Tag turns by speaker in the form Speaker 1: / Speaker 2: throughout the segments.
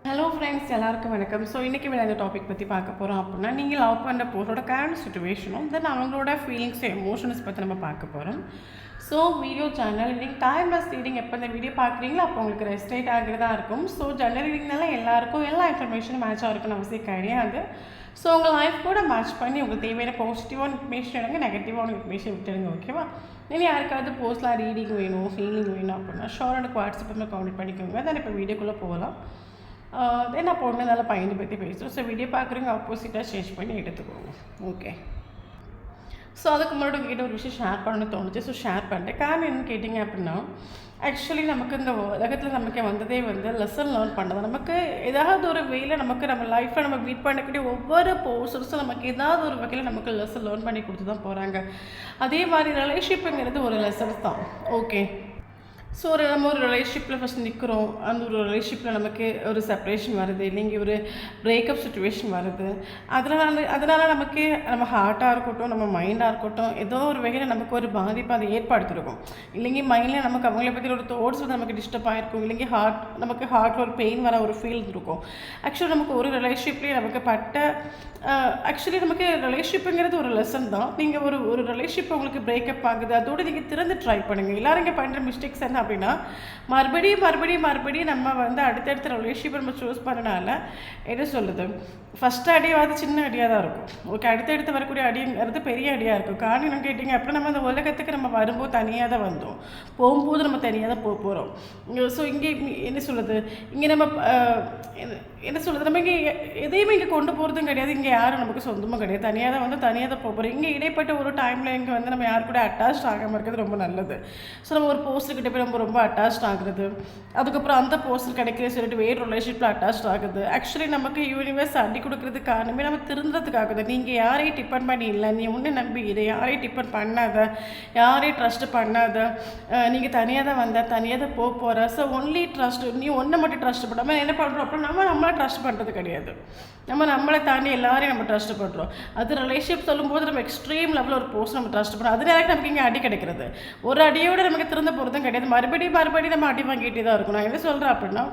Speaker 1: Hello friends எல்லாருக்கும் வணக்கம். So இன்றைக்கி இந்த டாபிக் பற்றி பார்க்க போகிறோம் அப்படின்னா, நீங்கள் லவ் பண்ணுற போகிறோட கரண்ட் சுச்சுவேஷனும் தென் அவங்களோட ஃபீலிங்ஸ் எமோஷன்ஸ் பற்றி நம்ம பார்க்க போகிறோம். ஸோ வீடியோ சேனல் நீங்கள் டைம்லெஸ் ரீடிங் எப்போ இந்த வீடியோ பார்க்குறீங்களோ அப்போ உங்களுக்கு ரெஸ்ட்ரேட் ஆகிறதா இருக்கும். ஸோ ஜெனரல் ரீடிங்னால எல்லாருக்கும் எல்லா இன்ஃபர்மேஷனும் மேட்ச் ஆகிருக்குன்னு அவசியம் கிடையாது. ஸோ உங்கள் லைஃப் கூட மேட்ச் பண்ணி உங்களுக்கு தேவையான பாசிட்டிவான இன்ஃபர்மேஷன் எடுங்க, நெகட்டிவான இன்ஃபர்மேஷன் விட்டுடுங்க. ஓகேவா? நீங்கள் யாருக்காவது போஸ்ட்லாம் ரீடிங் வேணும், ஃபீலிங் வேணும் அப்படின்னா ஷோர் எனக்கு வாட்ஸ்அப்பில் கான்டெக்ட் பண்ணிக்கோங்க. தென் இப்போ வீடியோக்குள்ளே போகலாம். தென் நான் பொண்ணுனால பையனை பற்றி பேசுகிறோம். ஸோ வீடியோ பார்க்குறவங்க ஆப்போசிட்டாக சேஞ்ச் பண்ணி எடுத்துக்கோங்க. ஓகே. ஸோ அதுக்கு முன்னாடி உங்ககிட்ட ஒரு விஷயம் ஷேர் பண்ணணும்னு தோணுச்சு. ஸோ ஷேர் பண்ணுறேன். காரணம் என்னன்னு கேட்டிங்க அப்படின்னா, ஆக்சுவலி நமக்கு இந்த உலகத்தில் நமக்கு வந்ததே லெசன் லேர்ன் பண்ணது. நமக்கு ஏதாவது ஒரு வேலை நமக்கு நம்ம லைஃப்பில் நம்ம மீட் பண்ணக்கூடிய ஒவ்வொரு போர்ஷன்ஸும் நமக்கு ஏதாவது ஒரு வகையில் நமக்கு லெசன் லேர்ன் பண்ணி கொடுத்து தான் போகிறாங்க. அதே மாதிரி ரிலேஷன்ஷிப்புங்கிறது ஒரு லெசன்ஸ் தான். ஓகே. ஸோ நம்ம ஒரு ரிலேஷன்ஷிப்பில் ஃபஸ்ட் நிற்கிறோம். அந்த ஒரு ரிலேஷன்ஷிப்பில் நமக்கு ஒரு செப்ரேஷன் வருது, இல்லைங்க ஒரு பிரேக்கப் சுச்சுவேஷன் வருது. அதனால் நமக்கு நம்ம ஹார்ட்டாக இருக்கட்டும், நம்ம மைண்டாக இருக்கட்டும், ஏதோ ஒரு வகையில் நமக்கு ஒரு பாதிப்பு அதை ஏற்படுத்திருக்கும். இல்லைங்க மைண்டில் நமக்கு அவங்கள பற்றி ஒரு தாட்ஸ் நமக்கு டிஸ்டர்ப் ஆகிருக்கும். இல்லைங்க நமக்கு ஹார்ட்டில் ஒரு பெயின் வர ஒரு ஃபீல் இருக்கும். ஆக்சுவலி நமக்கு ஒரு ரிலேஷன்ஷிப்லேயே நமக்கு ஆக்சுவலி நமக்கு ரிலேஷன்ஷிப்புங்கிறது ஒரு லெசன் தான். நீங்கள் ஒரு ரிலேஷன்ஷிப் உங்களுக்கு பிரேக்கப் ஆகுது, அதோடு நீங்கள் திறந்து ட்ரை பண்ணுங்கள். எல்லோரும் இங்கே பண்ணுற மிஸ்டேக்ஸ் என்ன அப்படின்னா, மறுபடியும் நம்ம அடுத்தடுத்த ரிலேஷன்ஷிப் நம்ம சூஸ் பண்ணனால என்ன சொல்லுது, ஃபஸ்ட்டு அடியாவது சின்ன அடியாக தான் இருக்கும். ஓகே. அடுத்தடுத்து வரக்கூடிய அடிங்கிறது பெரிய அடியாக இருக்கும். காரணம் என்ன கேட்டிங்க அப்படின்னா, நம்ம அந்த உலகத்துக்கு நம்ம வரும்போது தனியாக தான் வந்தோம், போகும்போது நம்ம தனியாக தான் போகிறோம். ஸோ இங்கே என்ன சொல்லுது, இங்கே நம்ம என்ன சொல்லுது, நம்ம இங்கே எதையுமே இங்கே கொண்டு போகிறதும் கிடையாது, இங்கே யாரும் நமக்கு சொந்தமும் கிடையாது, தனியாக தான் தனியாக தான் போகிறோம். இங்கே இடைப்பட்ட ஒரு டைமில் இங்கே நம்ம யார் கூட அட்டாச் ஆகாமல் இருக்கிறது ரொம்ப நல்லது. ஸோ நம்ம ஒரு போஸ்ட்டுக்கிட்ட போய் ரொம்ப அட்டாச் ஆகுறது, அதுக்கப்புறம் அந்த போஸ்டர் கிடைக்கிற சொல்லிட்டு வேறு ரிலேஷன்ஷிப்பில் அட்டாச் ஆகுது. ஆக்சுவலி நமக்கு யூனிவர்ஸ் அடி கொடுக்கறதுக்கு காரணமே நம்ம திருந்துறதுக்காகுது. நீங்கள் யாரையும் டிபெண்ட் பண்ணி இல்லை, நீ ஒன்று நம்பி இதை யாரையும் டிபெண்ட் பண்ணாத, யாரையும் ட்ரஸ்ட்டு பண்ணாத, நீங்கள் தனியாக தான் தனியாக தான் போகிற. ஸோ ஒன்லி ட்ரஸ்ட், நீ ஒன்றை மட்டும் ட்ரஸ்ட் பண்ணாமல் என்ன பண்ணுறோம் அப்படின்னா, நம்மளை ட்ரஸ்ட் பண்ணுறது கிடையாது. நம்மளை தாண்டி எல்லாரையும் நம்ம ட்ரஸ்ட் பண்ணுறோம். அது ரிலேஷன்ஷிப் சொல்லும்போது நம்ம எக்ஸ்ட்ரீம் லெவலில் ஒரு போஸ்ட் நம்ம ட்ரஸ்ட் பண்ணுறோம். அதனால நமக்கு இங்கே அடி கிடைக்கிறது. ஒரு அடியோடு நமக்கு திறந்த போகிறதும் கிடையாது. மறுபடியும் நம்ம அடி வாங்கிட்டே தான் இருக்கும். நான் என்ன சொல்கிறேன் அப்படின்னா,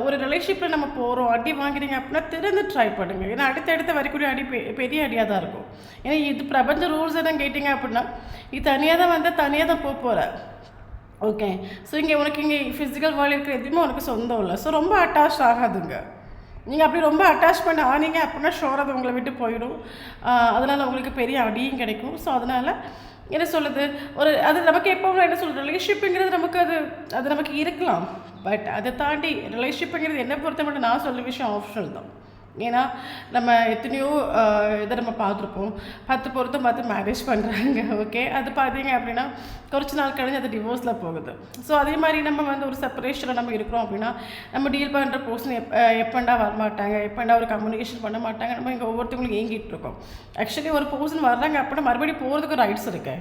Speaker 1: ஒரு ரிலேஷன்ஷிப்பில் நம்ம போகிறோம், அடி வாங்குறீங்க அப்படின்னா திறந்து ட்ரை பண்ணுங்கள். ஏன்னா அடுத்தடுத்து வரக்கூடிய அடி பெரிய அடியாக தான் இருக்கும். ஏன்னா இது பிரபஞ்ச ரூல்ஸ் எல்லாம் கேட்டிங்க அப்படின்னா, நீ தனியாக தான் தனியாக தான் போகிற. ஓகே. ஸோ உனக்கு இங்கே ஃபிசிக்கல் வேர்ல்டு இருக்கிற எதுவுமே உனக்கு சொந்தம் இல்லை. ஸோ ரொம்ப அட்டாச் ஆகாதுங்க. நீங்கள் அப்படி ரொம்ப அட்டாச் பண்ண ஆனீங்க அப்படின்னா ஷோர் அது உங்களை விட்டு போயிடும். அதனால் உங்களுக்கு பெரிய அடியும் கிடைக்கும். ஸோ அதனால் என்ன சொல்லுது, அது நமக்கு எப்போ என்ன சொல்கிறது, ரிலேஷன்ஷிப்புங்கிறது நமக்கு அது நமக்கு இருக்கலாம். பட் அதை தாண்டி ரிலேஷன்ஷிப்புங்கிறது என்னை பொறுத்த மட்டும் நான் சொல்ல விஷயம் ஆப்ஷனல் தான். ஏன்னா நம்ம எத்தனையோ இதை நம்ம பார்த்துருப்போம், 10 பொருத்தம் பார்த்து மேரேஜ் பண்ணுறாங்க. ஓகே. அது பார்த்தீங்க அப்படின்னா கொஞ்ச நாள் கழிஞ்சு அது டிவோர்ஸில் போகுது. ஸோ அதே மாதிரி நம்ம ஒரு செப்பரேஷனில் நம்ம இருக்கிறோம் அப்படின்னா, நம்ம டீல் பண்ணுற பர்சன் எப்பண்டா வரமாட்டாங்க, எப்பண்டா ஒரு கம்யூனிகேஷன் பண்ண மாட்டாங்க, நம்ம இங்கே ஒவ்வொருத்தவங்களும் ஏங்கிட்டு இருக்கோம். ஆக்சுவலி ஒரு பர்சன் வர்றாங்க அப்படின்னா மறுபடியும் போகிறதுக்கு ரைட்ஸ் இருக்கு.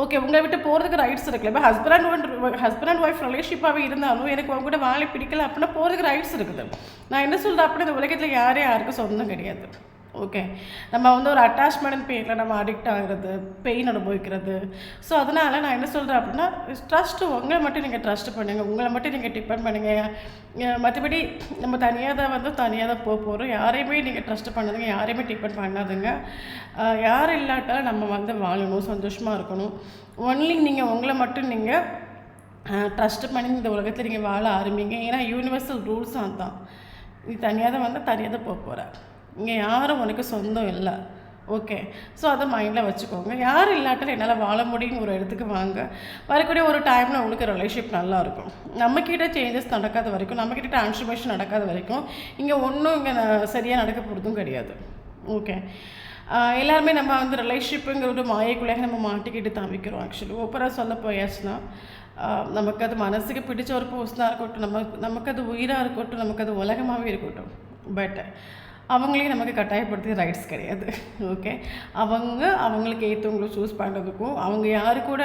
Speaker 1: ஓகே. உங்களை விட்டு போகிறதுக்கு ரைட்ஸ் இருக்குல்ல. இப்போ ஹஸ்பண்ட் அண்ட் ஒய்ஃப் ரிலேஷன்ஷிப்பாகவே இருந்தாலும் எனக்கு அவங்க கூட வாழை பிடிக்கல அப்படின்னா போகிறதுக்கு ரைட்ஸ் இருக்குது. நான் என்ன சொல்கிறேன் அப்படின்னா, இந்த உலகத்தில் யாருக்கும் சொந்தம் கிடையாது. ஓகே. நம்ம ஒரு அட்டாச்மெண்ட் பேரில் நம்ம அடிக்ட் ஆகிறது, பெயின் அனுபவிக்கிறது. ஸோ அதனால் நான் என்ன சொல்கிறேன் அப்படின்னா, ட்ரஸ்ட்டு உங்களை மட்டும் நீங்கள் ட்ரஸ்ட் பண்ணுங்கள், உங்களை மட்டும் நீங்கள் டிபெண்ட் பண்ணுங்கள். மற்றபடி நம்ம தனியாக தான் போகிறோம். யாரையுமே நீங்கள் ட்ரஸ்ட் பண்ணாதுங்க, யாரையுமே டிபெண்ட் பண்ணாதுங்க. யார் இல்லாட்டாலும் நம்ம வாழணும், சந்தோஷமாக இருக்கணும். ஒன்லி நீங்கள் உங்களை மட்டும் நீங்கள் ட்ரஸ்ட் பண்ணி இந்த உலகத்தில் நீங்கள் வாழ ஆரம்பிங்க. ஏன்னா யூனிவர்சல் ரூல்ஸ் அதுதான். நீ தனியாக தான் போகிற. இங்கே யாரும் உனக்கு சொந்தம் இல்லை. ஓகே. ஸோ அதை மைண்டில் வச்சுக்கோங்க. யாரும் இல்லாட்டாலும் என்னால் வாழ முடியுங்கிற ஒரு இடத்துக்கு வாங்க. வரக்கூடிய ஒரு டைமில் உங்களுக்கு ரிலேஷன்ஷிப் நல்லாயிருக்கும். நம்மக்கிட்ட சேஞ்சஸ் நடக்காத வரைக்கும், நம்மக்கிட்ட ட்ரான்ஸ்ஃபர்மேஷன் நடக்காத வரைக்கும் இங்கே ஒன்றும் சரியாக நடக்க போகிறதும் கிடையாது. ஓகே. எல்லாருமே நம்ம ரிலேஷன்ஷிப்புங்கிற ஒரு மாயக்குள்ளாக நம்ம மாட்டிக்கிட்டு தவிக்கிறோம். ஆக்சுவலி ஓப்பராக சொல்ல போயாச்சுன்னா, நமக்கு அது மனசுக்கு பிடிச்ச ஒரு பர்சனாக இருக்கட்டும், நமக்கு அது உயிராக இருக்கட்டும், நமக்கு அது உலகமாகவே இருக்கட்டும், பட் அவங்களையும் நமக்கு கட்டாயப்படுத்தி ரைட்ஸ் கிடையாது. ஓகே. அவங்களுக்கு ஏற்றவங்களை சூஸ் பண்ணுறதுக்கும், அவங்க யாரு கூட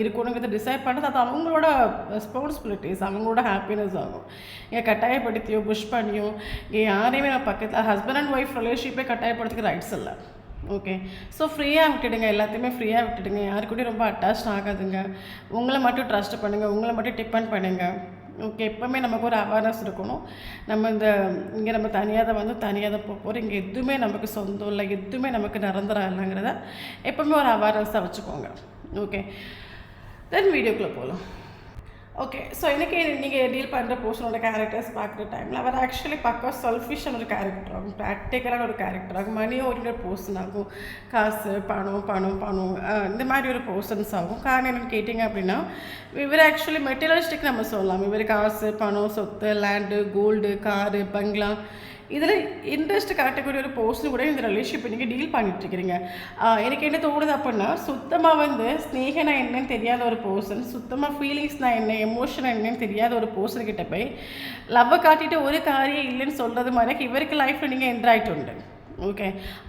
Speaker 1: இருக்கணுங்கிறத டிசைட் பண்ணுறது அது அவங்களோட ரெஸ்பான்சிபிலிட்டிஸ், அவங்களோட ஹாப்பினஸ் ஆகும். கட்டாயப்படுத்தியோ புஷ் பண்ணியோ யாரையுமே நான் பக்கத்தில் ஹஸ்பண்ட் அண்ட் ஒய்ஃப் ரிலேஷன்ஷிப்பே கட்டாயப்படுத்திக்க ரைட்ஸ் இல்லை. ஓகே. ஸோ ஃப்ரீயாக விட்டுடுங்க, எல்லாத்தையுமே ஃப்ரீயாக விட்டுடுங்க. யாரு கூடயும் ரொம்ப அட்டாச் ஆகாதுங்க. உங்களை மட்டும் ட்ரஸ்ட் பண்ணுங்கள், உங்களை மட்டும் டிபெண்ட் பண்ணுங்கள். ஓகே, எப்போவுமே நமக்கு ஒரு அவேர்னஸ் இருக்கணும். நம்ம இங்கே நம்ம தனியாக தான் தனியாக தான் போகிறோம். இங்கே எதுவுமே நமக்கு சொந்தம் இல்லை, எதுவுமே நமக்கு நிரந்தரம் இல்லைங்கிறத எப்போவுமே ஒரு அவேர்னஸாக வச்சுக்கோங்க. ஓகே, தென் வீடியோக்குள்ளே போகலாம். ஓகே, ஸோ இன்றைக்கி நீங்கள் டீல் பண்ணுற பர்சனோட கேரக்டர்ஸ் பார்க்குற டைமில் அவர் ஆக்சுவலி பக்கா செல்ஃபிஷான ஒரு கேரக்டர் ஆகும், ப்ராக்டிக்கலான ஒரு கேரக்டர் ஆகும், மணி ஓரியன்ட் பர்சன் ஆகும். காசு பணம் பணம் பணம் இந்த மாதிரி ஒரு பர்சன்ஸ் ஆகும். காரணம் என்னென்னு கேட்டிங்க அப்படின்னா, இவர் ஆக்சுவலி மெட்டீரியலிஸ்டிக் நம்ம சொல்லலாம். இவர் காசு பணம் சொத்து லேண்டு கோல்டு காரு பங்களா இதில் இன்ட்ரெஸ்ட் காட்டக்கூடிய ஒரு பர்சன் கூட இந்த ரிலேஷன்ஷிப் நீங்கள் டீல் பண்ணிட்டுருக்கிறீங்க. எனக்கு என்ன தோணுது அப்படின்னா, சுத்தமாக ஸ்னேகனா என்னன்னு தெரியாத ஒரு பர்சன், சுத்தமாக ஃபீலிங்ஸ்னால் என்ன எமோஷன் என்னன்னு தெரியாத ஒரு பர்சன்கிட்ட போய் லவ்வை காட்டிட்டு ஒரு காரியம் இல்லைன்னு சொல்கிறது மாதிரி இவருக்கு லைஃப்பில் நீங்கள் என்ட்ராய்ட்டு உண்டு. ஓகே,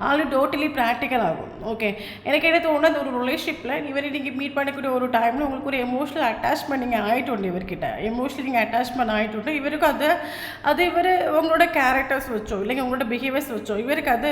Speaker 1: ஆல்ரெடி டோட்டலி ப்ராக்டிக்கல் ஆகும். ஓகே, எனக்கு என்ன தோணுது, ஒரு ரிலேஷன்ஷிப்பில் இவரை நீங்கள் மீட் பண்ணக்கூடிய ஒரு டைமில் உங்களுக்கு ஒரு எமோஷனல் அட்டாச்மெண்ட் நீங்கள் ஆகிட்டு உண்டு. இவர்கிட்ட எமோஷனல் நீங்கள் அட்டாச்மெண்ட் ஆகிட்டு உண்டு. இவருக்கு அது இவர் உங்களோட கேரக்டர்ஸ் வச்சோ இல்லைங்க உங்களோட பிஹேவியர்ஸ் வச்சோ இவருக்கு அது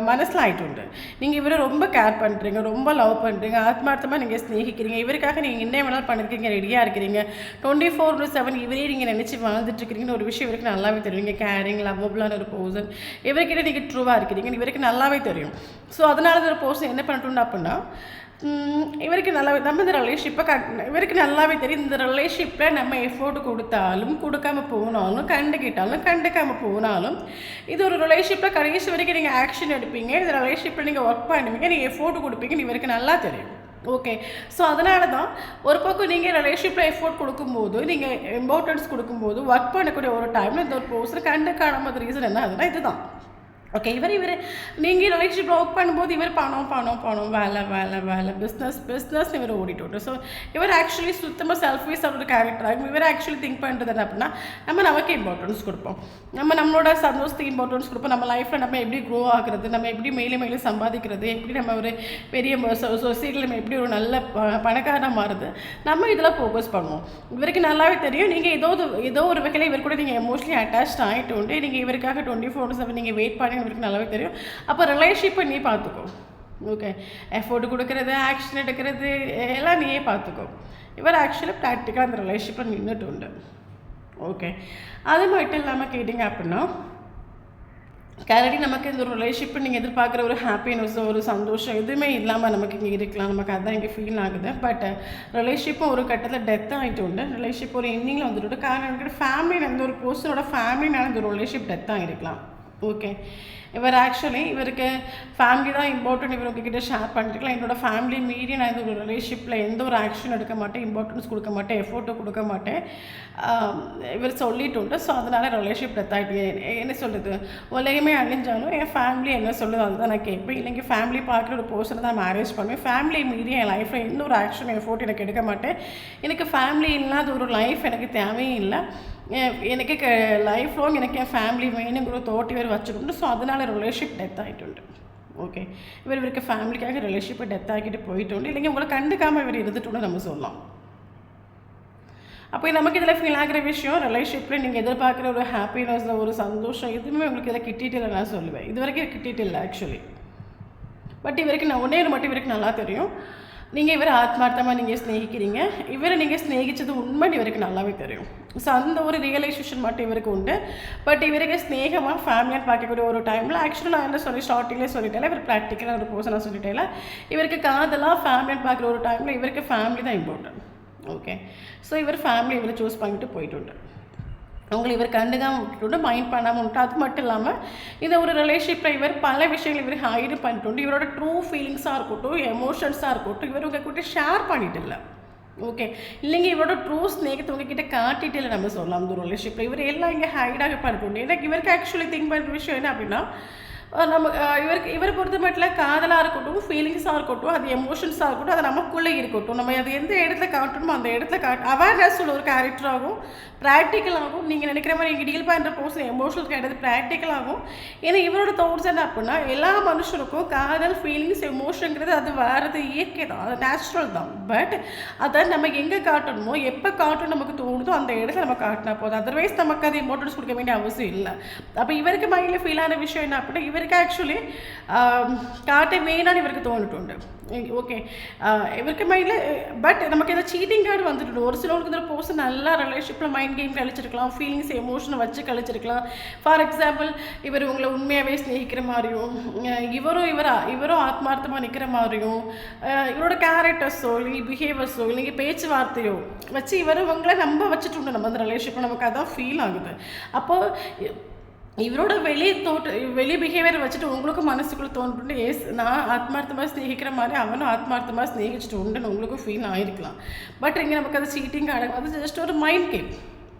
Speaker 1: மனசில் ஆகிட்டு உண்டு. நீங்கள் இவரை ரொம்ப கேர் பண்ணுறீங்க, ரொம்ப லவ் பண்ணுறீங்க, ஆத்மார்த்தமாக நீங்கள் ஸ்நேகிக்கிறீங்க. இவருக்காக நீங்கள் என்ன வேணாலும் பண்ணிருக்கீங்க, ரெடியாக இருக்கிறீங்க. 24/7 இவரே நீங்கள் நினச்சி வாழ்ந்துட்டுருக்கிறீங்கன்னு ஒரு விஷயம் இவருக்கு நல்லாவே தெரியுங்க. கேரிங் லவ்வபுளான ஒரு பர்சன் இவர்கிட்ட நீங்கள் ட்ரூவாக இருக்கிறீங்க, இவருக்கு நல்லாவே தெரியும். ஸோ அதனால ஒரு பர்சன் என்ன பண்ணிட்டோம் அப்படின்னா, இவருக்கு நல்லாவே நம்ம இந்த ரிலேஷன்ஷிப்பை இவருக்கு நல்லாவே தெரியும். இந்த ரிலேஷன்ஷிப்பில் நம்ம எஃபோர்ட் கொடுத்தாலும் கொடுக்காம போனாலும் கண்டுக்காமல் போனாலும் இது ஒரு ரிலேஷன்ஷிப்பில் கடைசி வரைக்கும் நீங்கள் ஆக்ஷன் எடுப்பீங்க. இந்த ரிலேஷன்ஷிப்பில் நீங்கள் ஒர்க் பண்ணுவீங்க, நீங்கள் எஃபோர்ட் கொடுப்பீங்கன்னு இவருக்கு நல்லா தெரியும். ஓகே, ஸோ அதனால தான் ஒரு பக்கம் நீங்கள் ரிலேஷன்ஷிப்பில் எஃபோர்ட் கொடுக்கும்போது நீங்கள் இம்பார்ட்டன்ஸ் கொடுக்கும்போது ஒர்க் பண்ணக்கூடிய ஒரு டைமில் இந்த ஒரு பர்சன் கண்டுக்கான ரீசன் என்ன அதுனா இதுதான். ஓகே, இவர் நீங்கள் ரிலேஷன்ஷிப்பில் ஒர்க் பண்ணும்போது இவர் பணம் வேலை பிஸ்னஸ் இவர் ஓடிட்டு. ஸோ இவர் ஆக்சுவலி சுத்தமாக செல்ஃபிஷான ஒரு கேரக்டர் ஆகும். இவர் ஆக்சுவலி திங்க் பண்ணுறது என்ன அப்படின்னா, நமக்கு இம்பார்ட்டன்ஸ் கொடுப்போம், நம்மளோட சந்தோஷத்துக்கு இம்பார்ட்டன்ஸ் கொடுப்போம், நம்ம லைஃப்பில் நம்ம எப்படி க்ரோ ஆகுறது, நம்ம எப்படி மேலே சம்பாதிக்கிறது, எப்படி நம்ம ஒரு பெரிய சொசைட்டியில் நம்ம எப்படி ஒரு நல்ல பணக்காரனாக மாறுது, நம்ம இதில் ஃபோக்கஸ் பண்ணுவோம். இவருக்கு நல்லாவே தெரியும். நீங்கள் ஏதோ ஒரு வகையில் இவர் கூட நீங்கள் எமோஷனலி அட்டாச்ட் ஆகிட்டு உண்டு. நீங்கள் இவருக்காக 24/7 நீங்கள் வெயிட் பண்ணி இவருக்கு நல்லாவே தெரியும். அப்போ ரிலேஷன்ஷிப்பை நீ பார்த்துக்கோ. ஓகே, எஃபோர்ட் கொடுக்கறது ஆக்ஷன் எடுக்கிறது எல்லாம் நீயே பார்த்துக்கோ. இவர் ஆக்சுவலி ப்ராக்டிக்கலாக அந்த ரிலேஷன்ஷிப்பில் நின்றுட்டு உண்டு. ஓகே, அது மட்டும் இல்லாமல் கேட்டிங்க அப்படின்னா, ஆல்ரெடி நமக்கு இந்த ஒரு ரிலேஷன்ஷிப்பை நீங்கள் எதிர்பார்க்குற ஒரு ஹாப்பினஸ் ஒரு சந்தோஷம் எதுவுமே இல்லாமல் நமக்கு இங்கே இருக்கலாம், நமக்கு அதுதான் இங்கே ஃபீல் ஆகுது. பட் ரிலேஷன்ஷிப்பும் ஒரு கட்டத்தில் டெத் ஆகிட்டு உண்டு. ரிலேஷன்ஷிப் ஒரு எண்டிங்கில் வந்துட்டு காரணம் எனக்கு ஃபேமிலி அந்த ஒரு பர்சனோட ஃபேமிலினால இந்த ஒரு ரிலேஷன்ஷிப் டெத் ஆகிருக்கலாம். ஓகே, இவருக்கு ஃபேமிலி தான் இம்பார்ட்டன்ட். இவர் உங்ககிட்ட ஷேர் பண்ணிட்டுருக்கலாம். என்னோடய ஃபேமிலி மீறி நான் இந்த ஒரு ரிலேஷன்ஷிப்பில் எந்த ஒரு ஆக்ஷன் எடுக்க மாட்டேன், இம்பார்ட்டன்ஸ் கொடுக்க மாட்டேன், எஃபோர்ட்டை கொடுக்க மாட்டேன் இவர் சொல்லிட்டு உண்டு. ஸோ அதனால் ரிலேஷன்ஷிப் டெத் ஆகிட்டு என்ன சொல்கிறது, உலகமே அழிஞ்சாலும் என் ஃபேமிலி என்ன சொல்லுது அதுதான் நான் கேட்பேன். இல்லைங்க ஃபேமிலி பார்க்குற ஒரு பர்சனை தான் மேரேஜ் பண்ணுவேன். ஃபேமிலி மீறி என் லைஃப்பில் எந்த ஒரு ஆக்ஷன் எஃபோர்ட் எனக்கு எடுக்க மாட்டேன். எனக்கு ஃபேமிலி இல்லாத ஒரு லைஃப் எனக்கு தேவையும் இல்லை. எனக்கு லைஃப் லாங் எனக்கு என் ஃபேமிலி வேணுங்கிற தோட்டி இவர் வச்சுக்கிட்டு. ஸோ அதனால் ரிலேஷன்ஷிப் டெத் ஆகிட்டு. ஓகே, இவருக்கு ஃபேமிலிக்காக ரிலேஷன்ஷிப்பை டெத் ஆகிட்டு போயிட்டு இல்லைங்க உங்களை கண்டுக்காமல் இவர் இருந்துட்டு நம்ம சொல்லலாம். அப்போ நமக்கு இதில் ஃபீல் ஆகிற விஷயம், ரிலேஷன்ஷிப்பில் நீங்கள் எதிர்பார்க்குற ஒரு ஹாப்பினஸ் ஒரு சந்தோஷம் எதுவுமே உங்களுக்கு இதில் கிட்டிட்டு இல்லை நான் சொல்லுவேன். இது வரைக்கும் கிட்டிட்டு இல்லை ஆக்சுவலி. பட் இவருக்கு நான் ஒன்றே மட்டும் இவருக்கு நல்லா தெரியும், நீங்கள் இவரை ஆத்மார்த்தமாக நீங்கள் ஸ்நேகிக்கிறீங்க, இவரை நீங்கள் ஸ்நேகித்தது உண்மைன்னு இவருக்கு நல்லாவே தெரியும். ஸோ அந்த ஒரு ரியலைசேஷன் மட்டும் இவருக்கு உண்டு. பட் இவருக்கு ஸ்நேகமாக ஃபேமிலியாக பார்க்கக்கூடிய ஒரு டைமில் ஆக்சுவலி நான் என்ன ஸ்டார்டிங்லேயே சொல்லிட்டேன், இவர் ப்ராக்டிக்கலாக ஒரு பர்சனாக சொல்லிட்டேன். இவருக்கு காதலாக ஃபேமிலியாக பார்க்குற ஒரு டைமில் இவருக்கு ஃபேமிலி தான் இம்பார்ட்டன்ட். ஓகே, ஸோ இவர் ஃபேமிலி இவரை சூஸ் பண்ணிட்டு போயிட்டு உண்டு. அவங்களை இவர் கண்டுக்காமல் விட்டுட்டு மைண்ட் பண்ணாமல் விட்டு. அது மட்டும் இல்லாமல் இந்த ஒரு ரிலேஷன்ஷிப்பில் இவர் பல விஷயங்கள் இவர் ஹைடு பண்ணிட்டு இவரோட ட்ரூ ஃபீலிங்ஸாக இருக்கட்டும் எமோஷன்ஸாக இருக்கட்டும் இவர் உங்ககிட்ட ஷேர் பண்ணிட்டு இல்லை. ஓகே, இல்லைங்க இவரோட ட்ரூ ஸ்நேகத்தை உங்ககிட்ட காட்டிட்டு இல்லை நம்ம சொல்லலாம். அந்த ஒரு ரிலேஷன்ஷிப்பில் இவர் எல்லாம் இங்கே ஹைடாக பண்ணிட்டு. எனக்கு இவருக்கு ஆக்சுவலி திங்க் பண்ணுற விஷயம் என்ன அப்படின்னா, நம்ம இவரை பொறுத்த மட்டும் காதலாக இருக்கட்டும் ஃபீலிங்ஸாக இருக்கட்டும் அது எமோஷன்ஸாக இருக்கட்டும் அது நமக்குள்ளே இருக்கட்டும். நம்ம அது எந்த இடத்துல காட்டணுமோ அந்த இடத்துல அவேர்னஸ் உள்ள ஒரு கேரக்டராகும் ப்ராக்டிக்கலாகும். நீங்கள் நினைக்கிற மாதிரி இங்கே டீல் பண்ணுற பர்சன் எமோஷனல் கிடையாது ப்ராக்டிக்கலாகும். ஏன்னா இவரோட தோட்ஸ் என்ன அப்படின்னா, எல்லா மனுஷனுக்கும் காதல் ஃபீலிங்ஸ் எமோஷனுங்கிறது அது வேறது இயற்கை தான், அது நேச்சுரல் தான். பட் அதை நம்ம எங்கே காட்டணுமோ எப்போ காட்டணும் நமக்கு தோணுதோ அந்த இடத்துல நம்ம காட்டினா போதும். அதர்வைஸ் நமக்கு அது இம்பார்ட்டன்ஸ் கொடுக்க வேண்டிய அவசியம் இல்லை. அப்போ இவருக்கு மைண்டில் ஃபீல் ஆன விஷயம் என்ன அப்படின்னா, ഇവർക്ക് ആക്ച്വലി കാട്ടെ മെയിനാണ് ഇവർക്ക് തോന്നിയിട്ടുണ്ട്. ഓക്കെ, ഇവർക്ക് മൈൻഡിൽ பட் நமக்கு ஏதோ சீட்டிங் கார்டு வந்துட்டு ஒரு சிலவங்களுக்கு இந்த பர்சன் நல்லா ரிலேஷன்ஷிப்பில் மைண்ட் கேம் கழிச்சிருக்கலாம், ஃபீலிங்ஸ் எமோஷனை வச்சு கழிச்சிருக்கலாம். ஃபார் எக்ஸாம்பிள், இவர் உங்களை உண்மையாகவே ஸ்நேகிக்கிற மாதிரியும், இவரும் ஆத்மார்த்தமாக நிற்கிற மாதிரியும், இவரோட கேரக்டர்ஸோ இல்லைங்க பிஹேவியர்ஸோ இல்லைங்க பேச்சுவார்த்தையோ வச்சு இவங்களை நம்ப வச்சுட்டு நம்ம அந்த ரிலேஷன்ஷிப்பில் நமக்கு அதான் ஃபீல் ஆகுது. அப்போது இவரோட வெளி பிஹேவியர் வச்சுட்டு உங்களுக்கும் மனசுக்குள்ளே தோணுட்டு நான் ஆத்மார்த்தமாக ஸ்நேகிக்கிற மாதிரி அவனும் ஆத்மார்த்தமாக ஸ்நேகிச்சுட்டு உண்டுன்னு உங்களுக்கும் ஃபீல் ஆகிருக்கலாம். பட் இங்கே நமக்கு அது சீட்டிங் அது ஜஸ்ட் ஒரு மைண்ட் கேம்.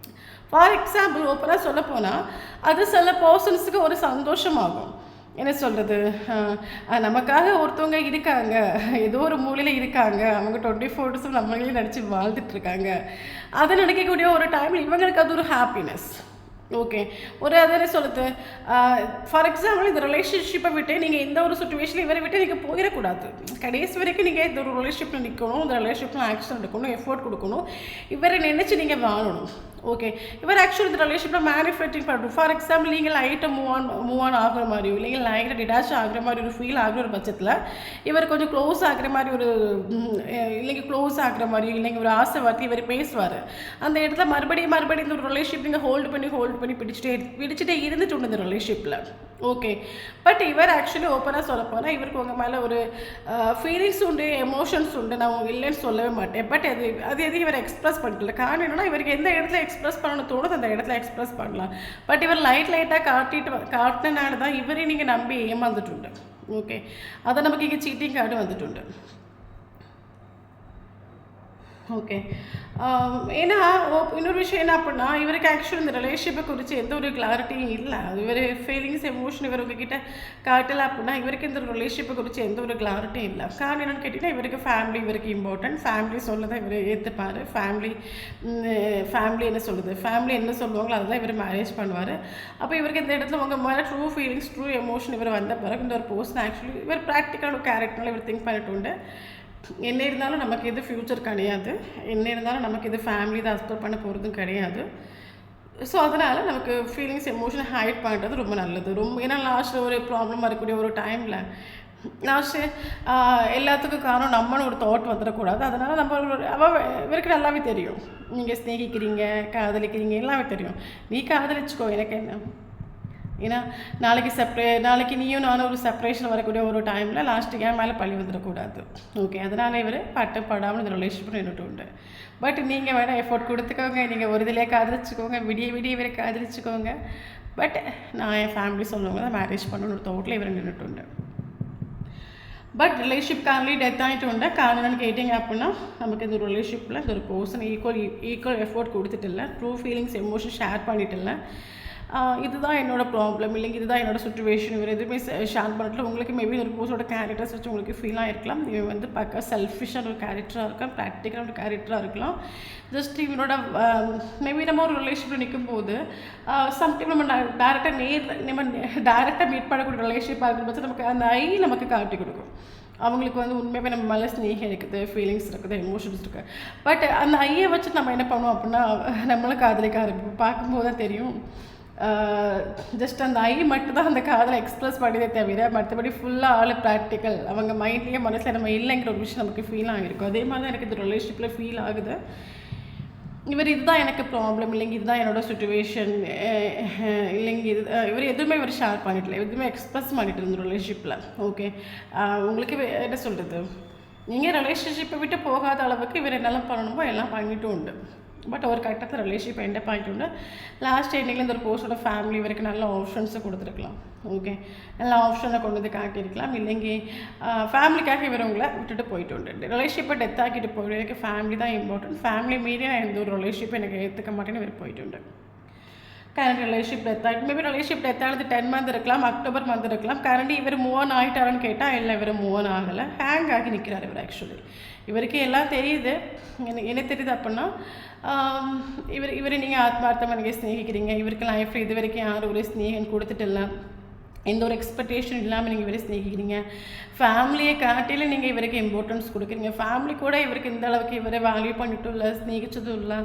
Speaker 1: ஃபார் எக்ஸாம்பிள், ஓப்பனாக சொல்ல போனால் அது சில பர்சன்ஸுக்கு ஒரு சந்தோஷமாகும். என்ன சொல்கிறது, நமக்காக ஒருத்தவங்க இருக்காங்க, ஏதோ ஒரு மூலையில் இருக்காங்க, அவங்க 24 hours நம்மளே நடித்து வாழ்ந்துட்டுருக்காங்க, அதை நினைக்கக்கூடிய ஒரு டைமில் இவங்களுக்கு அது ஒரு ஹாப்பினஸ். ஓகே, ஒரு அதே சொல்லுது. ஃபார் எக்ஸாம்பிள், இந்த ரிலேஷன்ஷிப்பை விட்டு நீங்கள் எந்த ஒரு சுச்சுவேஷனில் இவரை விட்டு நீங்கள் போயிடக்கூடாது. கடைசி வரைக்கும் நீங்கள் இந்த ஒரு ரிலேஷன்ஷிப்பில் நிற்கணும், இந்த ரிலேஷன்ஷிப்பில் ஆக்ஷன் எடுக்கணும், எஃபோர்ட் கொடுக்கணும், இவரை நினச்சி நீங்கள் வாழணும். ஓகே, இவர் ஆக்சுவலி இந்த ரிலேஷன்ஷிப்பில் மேனிஃபெக்சரிங் பண்ணணும். ஃபார் எக்ஸாம்பிள், நீங்கள் லைட்டாக மூவ் ஆன் ஆகிற மாதிரியோ இல்லைங்க லைட்டாக டிடாச் ஆகிற மாதிரி ஒரு ஃபீல் ஆகிற ஒரு பட்சத்தில் இவர் கொஞ்சம் க்ளோஸ் ஆகிற மாதிரி ஒரு இல்லைங்க க்ளோஸ் ஆகிற மாதிரியோ இல்லைங்க ஒரு ஆசை வார்த்தை இவர் பேசுவார். அந்த இடத்துல மறுபடியும் இந்த ஒரு ரிலேஷன்ஷிப் நீங்கள் ஹோல்டு பண்ணி பிடிச்சிட்டே இருந்துட்டு உண்டு இந்த ரிலேஷன்ஷிப்பில். ஓகே, பட் இவர் ஆக்சுவலி ஓப்பனாக சொல்ல போனால் இவருக்கு உங்கள் மேலே ஒரு ஃபீலிங்ஸ் உண்டு, எமோஷன்ஸ் உண்டு, நான் உங்கள் இல்லைன்னு சொல்லவே மாட்டேன். பட் அது எதுவும் இவர் எக்ஸ்ப்ரெஸ் பண்ணிக்கல. காரணம் என்னன்னா, இவருக்கு எந்த இடத்துல எக்ஸ்ப்ரெஸ் பண்ணணும் தோணுது அந்த இடத்துல எக்ஸ்ப்ரெஸ் பண்ணலாம். பட் இவர் லைட்டாக காட்டினால தான் இவரே நீங்கள் நம்பி ஏமாந்துட்டு. ஓகே, அதை நமக்கு இங்கே சீட்டிங் கார்டு வந்துட்டு. ஓகே, ஏன்னா இன்னொரு விஷயம் என்ன அப்படின்னா, இவருக்கு ஆக்சுவலி இந்த ரிலேஷன்ஷிப்பை குறித்து எந்த ஒரு கிளாரிட்டியும் இல்லை. அது இவர் ஃபீலிங்ஸ் எமோஷன் இவர் உங்ககிட்ட காட்டலை அப்படின்னா இவருக்கு இந்த ரிலேஷன்ஷிப்பை குறித்து எந்த ஒரு கிளாரிட்டியும் இல்லை. காரணம் என்னென்னு கேட்டிங்கன்னா, இவருக்கு ஃபேமிலி இவருக்கு இம்பார்ட்டன்ட். ஃபேமிலி சொல்லதான் இவர் ஏற்றுப்பார். ஃபேமிலி என்ன சொல்லுது, ஃபேமிலி என்ன சொல்லுவாங்களோ அதுதான் இவர் மேரேஜ் பண்ணுவார். அப்போ இவருக்கு இந்த இடத்துல உங்கள் மேலே ட்ரூ ஃபீலிங்ஸ் ட்ரூ எமோஷன் இவர் வந்த பிறகு இந்த ஒரு பர்சன் ஆக்சுவலி இவர் ப்ராக்டிக்கலான கேரக்டரில் இவர் திங்க் பண்ணிட்டு உண்டு. என்ன இருந்தாலும் நமக்கு இது ஃப்யூச்சர் கிடையாது, என்ன இருந்தாலும் நமக்கு இது ஃபேமிலி தான் அஸ்போர்ட் பண்ண போகிறதும் கிடையாது. ஸோ அதனால் நமக்கு ஃபீலிங்ஸ் எமோஷனை ஹைட் பண்ணுறது ரொம்ப நல்லது. ஏன்னா லாஸ்ட்டில் ஒரு ப்ராப்ளம் வரக்கூடிய ஒரு டைமில் லாஸ்ட்டு எல்லாத்துக்கும் காரணம் நம்மன்னு ஒரு தாட் வந்துடக்கூடாது. அதனால் இவருக்கு நல்லாவே தெரியும், நீங்கள் ஸ்நேகிக்கிறீங்க, காதலிக்கிறீங்க, எல்லாமே தெரியும். நீ காதலிச்சுக்கோ, எனக்கு என்ன. ஏன்னா நாளைக்கு நீயும் நானும் ஒரு செப்பரேஷன் வரக்கூடிய ஒரு டைமில் லாஸ்ட்டுக்கு ஏன் மேலே பழி வந்துடக்கூடாது. ஓகே, அதனால் இவர் படாமல் இந்த ரிலேஷன்ஷிப் நின்றுட்டு உண்டு. பட் நீங்கள் வேணால் எஃபோர்ட் கொடுத்துக்கோங்க, நீங்கள் ஒரு இதிலே காதலிச்சுக்கோங்க, விடிய இவரை காதலிச்சுக்கோங்க. பட் நான் என் ஃபேமிலி சொல்லுவாங்க தான் மேரேஜ் பண்ணணும் ஒரு தோட்டில் இவர் நின்றுட்டு உண்டு. பட் ரிலேஷன்ஷிப் காரணி டெத் ஆகிட்டு உண்டு. காரணம் என்னன்னு கேட்டிங்க அப்படின்னா, நமக்கு இந்த ஒரு ரிலேஷன்ஷிப்பில் இந்த ஒரு பர்சன் ஈக்குவல் எஃபோர்ட் கொடுத்துட்டு இல்லை, ட்ரூ ஃபீலிங்ஸ் எமோஷன் ஷேர் பண்ணிட்டு இல்லை. இதுதான் என்னோட ப்ராப்ளம் இல்லைங்க, இதுதான் என்னோடய சுச்சுவேஷன், இவர் எதுவுமே ஷேர் பண்ணல. உங்களுக்கு மேபி ஒரு பர்சனோட கேரக்டர்ஸ் வச்சு உங்களுக்கு ஃபீல் ஆகிருக்கலாம், இவன் வந்து பார்க்க செல்ஃபிஷான ஒரு கேரக்டராக இருக்கலாம், ப்ராக்டிக்கலான ஒரு கேரக்டராக இருக்கலாம். ஜஸ்ட் இவனோட மேபி நம்ம ஒரு ரிலேஷன்ஷிப்பில் நிற்கும் போது சம்டைம் நம்ம டேரெக்டாக மீட் பண்ணக்கூடிய ரிலேஷன்ஷிப்பாக இருக்கும்போது நமக்கு அந்த நமக்கு காட்டி கொடுக்கும். அவங்களுக்கு வந்து உண்மையாகவே நம்ம மேலே ஸ்நேகம் இருக்குது, ஃபீலிங்ஸ் இருக்குது, எமோஷன்ஸ் இருக்குது. பட் அந்த ஐயை வச்சு நம்ம என்ன பண்ணுவோம் அப்படின்னா, நம்மளும் காதலிக்க ஆரம்பிப்போம். பார்க்கும்போது தான் தெரியும், ஜஸ்ட் அந்த மட்டும் தான் அந்த காதலை எக்ஸ்ப்ரெஸ் பண்ணியதே தவிர மற்றபடி ஃபுல்லாக ஆள் ப்ராக்டிக்கல் அவங்க மைண்ட்லேயே மனசில் நம்ம இல்லைங்கிற ஒரு விஷயம் நமக்கு ஃபீல் ஆகிருக்கும். அதே மாதிரி தான் எனக்கு இந்த ரிலேஷன்ஷிப்பில் ஃபீல் ஆகுது. இவர் இதுதான் எனக்கு ப்ராப்ளம் இல்லைங்க, இதுதான் என்னோடய சுச்சுவேஷன் இல்லைங்க, இவர் எதுவுமே ஷேர் பண்ணிடல, எதுவுமே எக்ஸ்ப்ரெஸ் பண்ணிட்டு இருந்த ரிலேஷன்ஷிப்பில். ஓகே, உங்களுக்கு என்ன சொல்கிறது, நீங்கள் ரிலேஷன்ஷிப்பை விட்டு போகாத அளவுக்கு இவர் என்னெல்லாம் பண்ணணுமோ எல்லாம் பண்ணிட்டும் உண்டு. பட் ஒரு கட்டத்தில் ரிலேஷன்ஷிப் எண்ட் ஆகிட்டு உண்டு. லாஸ்ட் எண்டிங்கில் இந்த ஒரு போஸ்டோட ஃபேமிலி வரைக்கும் நல்ல ஆப்ஷன்ஸை கொடுத்துருக்கலாம். ஓகே, நல்ல ஆப்ஷனை கொண்டு வந்து காட்டியிருக்கலாம். இல்லைங்க ஃபேமிலிக்காக இவர் உங்களை விட்டுட்டு போயிட்டு உண்டு. ரிலேஷன்ஷிப்பை டெத் ஆக்கிட்டு போயிட்டு ஃபேமிலி தான் இம்பார்ட்டன்ட், ஃபேமிலி மீறி நான் எந்த ஒரு ரிலேஷன்ஷிப்பை எனக்கு ஏற்றுக்க மாட்டேன்னு இவர் போயிட்டு உண்டு. கரண்ட் ரிலேஷன்ஷிப் டெத் ஆகிட்டு மேபி ரிலேஷன்ஷிப் டெத் ஆனது 10 month இருக்கலாம், அக்டோபர் மந்த் இருக்கலாம். கரண்ட் இவர் மூவ் ஆன் ஆகிட்டாருன்னு கேட்டால் இல்லை, இவர் மூவ் ஆன் ஆகலை, ஹேங் ஆகி நிற்கிறார் இவர். ஆக்சுவலி இவருக்கு எல்லாம் தெரியுது, என்ன தெரியுது அப்படின்னா இவரை நீங்கள் ஆத்மார்த்தமாக நீங்கள் ஸ்நேகிக்கிறீங்க, இவருக்கு லைஃப்பில் இது வரைக்கும் யாரும் ஒரு ஸ்நேகம் கொடுத்துட்டு இல்லை, எந்த ஒரு எக்ஸ்பெக்டேஷன் இல்லாமல் நீங்கள் இவரை ஸ்நேகிக்கிறீங்க. ஃபேமிலியை காட்டிலும் நீங்கள் இவருக்கு இம்பார்ட்டன்ஸ் கொடுக்குறீங்க. ஃபேமிலி கூட இவருக்கு இந்த அளவுக்கு இவரை வேல்யூ பண்ணிட்டும் இல்லை, ஸ்நேகிச்சதும் இல்லை.